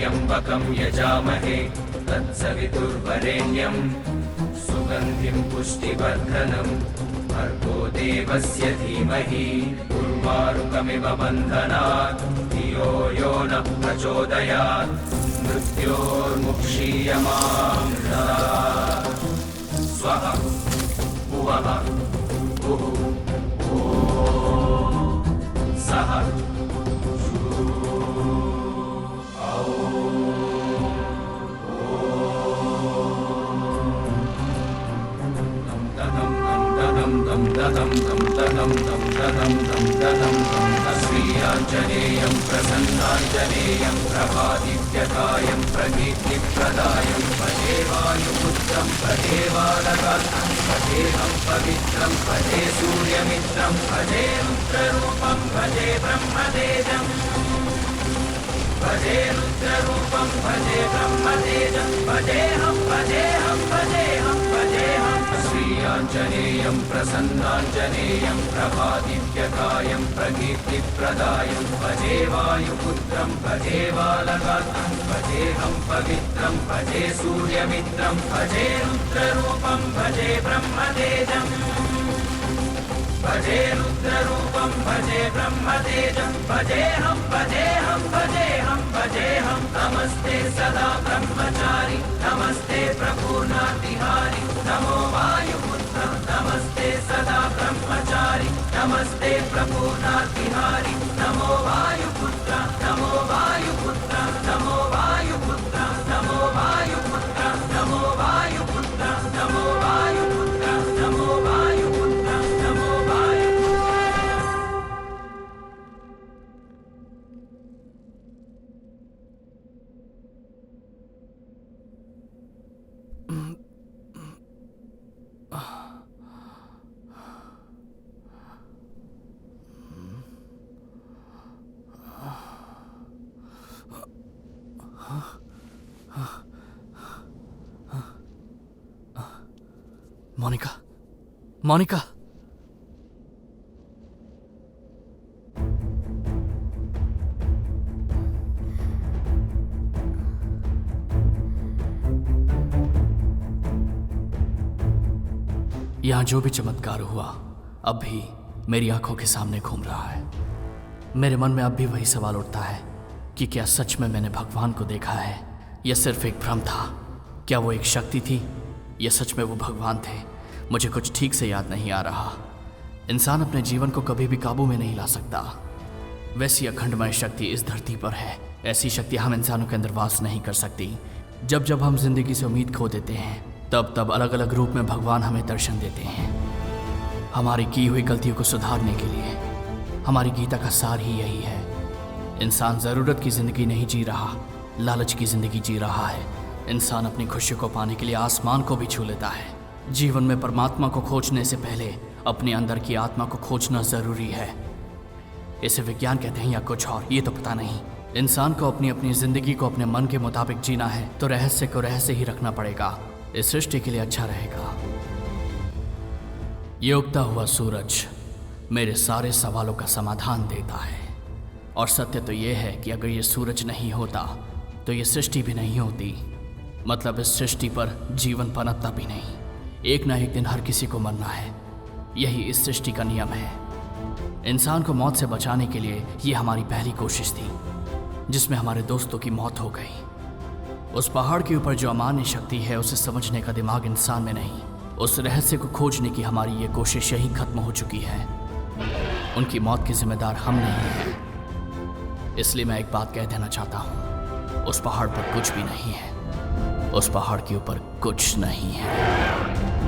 त्र्यम्बकं यजामहे तत्सवितुर्वरेण्यं सुगन्धिं पुष्टिवर्धनम् भर्गो देवस्य धीमहि उर्वारुकमिव बन्धनात् धियो यो नः प्रचोदयात् मृत्योर्मुक्षीयमाम् स्वः भुवः भुः सः श्रीयाञ्जनेयं प्रसन्नाञ्जनेयं प्रभादिव्यकायं प्रकीर्तिप्रदायं भजे वायुपुत्रं भजे बालकान्तं भजेऽहं पवित्रं भजे सूर्यमित्रं भजे रुद्ररूपं भजे ब्रह्मतेजम् भजे रुद्ररूपं भजे ब्रह्मतेजं भजेऽहं भजेऽहं भजेऽहं भजेऽहं श्रीयाञ्जनेयं प्रसन्नाञ्जनेयं प्रभादिव्यकायं प्रकीर्तिप्रदायं भजे वायुपुत्रं भजे बालकान्तं भजेऽहं पवित्रं भजे सूर्यमित्रं भजे रुद्ररूपं भजे ब्रह्मतेजम् भजे रुद्ररूपं भजे ब्रह्मतेजं भजेऽहं भजेऽहं भजेऽहं भजेऽहं नमस्ते सदा ब्रह्मचारि नमस्ते प्रपूर्णातिहारि नमो वायुपुत्र नमस्ते सदा ब्रह्मचारि नमस्ते प्रपूर्णातिहारि नमो वायुपुत्र नमो वायुपुत्र नमो वायुपुत्र नमो वायुपुत्र नमो वायुपुत्र नमो वायुपुत्र नमो वायुपुत्र नमो मोनिका, मोनिका, यहाँ जो भी चमत्कार हुआ अब भी मेरी आंखों के सामने घूम रहा है। मेरे मन में अब भी वही सवाल उठता है कि क्या सच में मैंने भगवान को देखा है या सिर्फ एक भ्रम था? क्या वो एक शक्ति थी या सच में वो भगवान थे? मुझे कुछ ठीक से याद नहीं आ रहा। इंसान अपने जीवन को कभी भी काबू में नहीं ला सकता। वैसी अखंडमय शक्ति इस धरती पर है। ऐसी शक्ति हम इंसानों के अंदर वास नहीं कर सकती। जब जब हम जिंदगी से उम्मीद खो देते हैं तब तब अलग अलग रूप में भगवान हमें दर्शन देते हैं, हमारी की हुई गलतियों को सुधारने के लिए। हमारी गीता का सार ही यही है। इंसान ज़रूरत की ज़िंदगी नहीं जी रहा, लालच की ज़िंदगी जी रहा है। इंसान अपनी खुशी को पाने के लिए आसमान को भी छू लेता है। जीवन में परमात्मा को खोजने से पहले अपने अंदर की आत्मा को खोजना ज़रूरी है। इसे विज्ञान कहते हैं या कुछ और, ये तो पता नहीं। इंसान को अपनी अपनी ज़िंदगी को अपने मन के मुताबिक जीना है तो रहस्य को रहस्य ही रखना पड़ेगा। इस सृष्टि के लिए अच्छा रहेगा। ये उगता हुआ सूरज मेरे सारे सवालों का समाधान देता है। और सत्य तो ये है कि अगर ये सूरज नहीं होता तो ये सृष्टि भी नहीं होती। मतलब इस सृष्टि पर जीवन पनपता भी नहीं। एक ना एक दिन हर किसी को मरना है, यही इस सृष्टि का नियम है। इंसान को मौत से बचाने के लिए ये हमारी पहली कोशिश थी, जिसमें हमारे दोस्तों की मौत हो गई। उस पहाड़ के ऊपर जो अमान्य शक्ति है उसे समझने का दिमाग इंसान में नहीं। उस रहस्य को खोजने की हमारी ये कोशिश यही खत्म हो चुकी है। उनकी मौत के जिम्मेदार हम नहीं हैं। इसलिए मैं एक बात कह देना चाहता हूँ, उस पहाड़ पर कुछ भी नहीं है। उस पहाड़ के ऊपर कुछ नहीं है।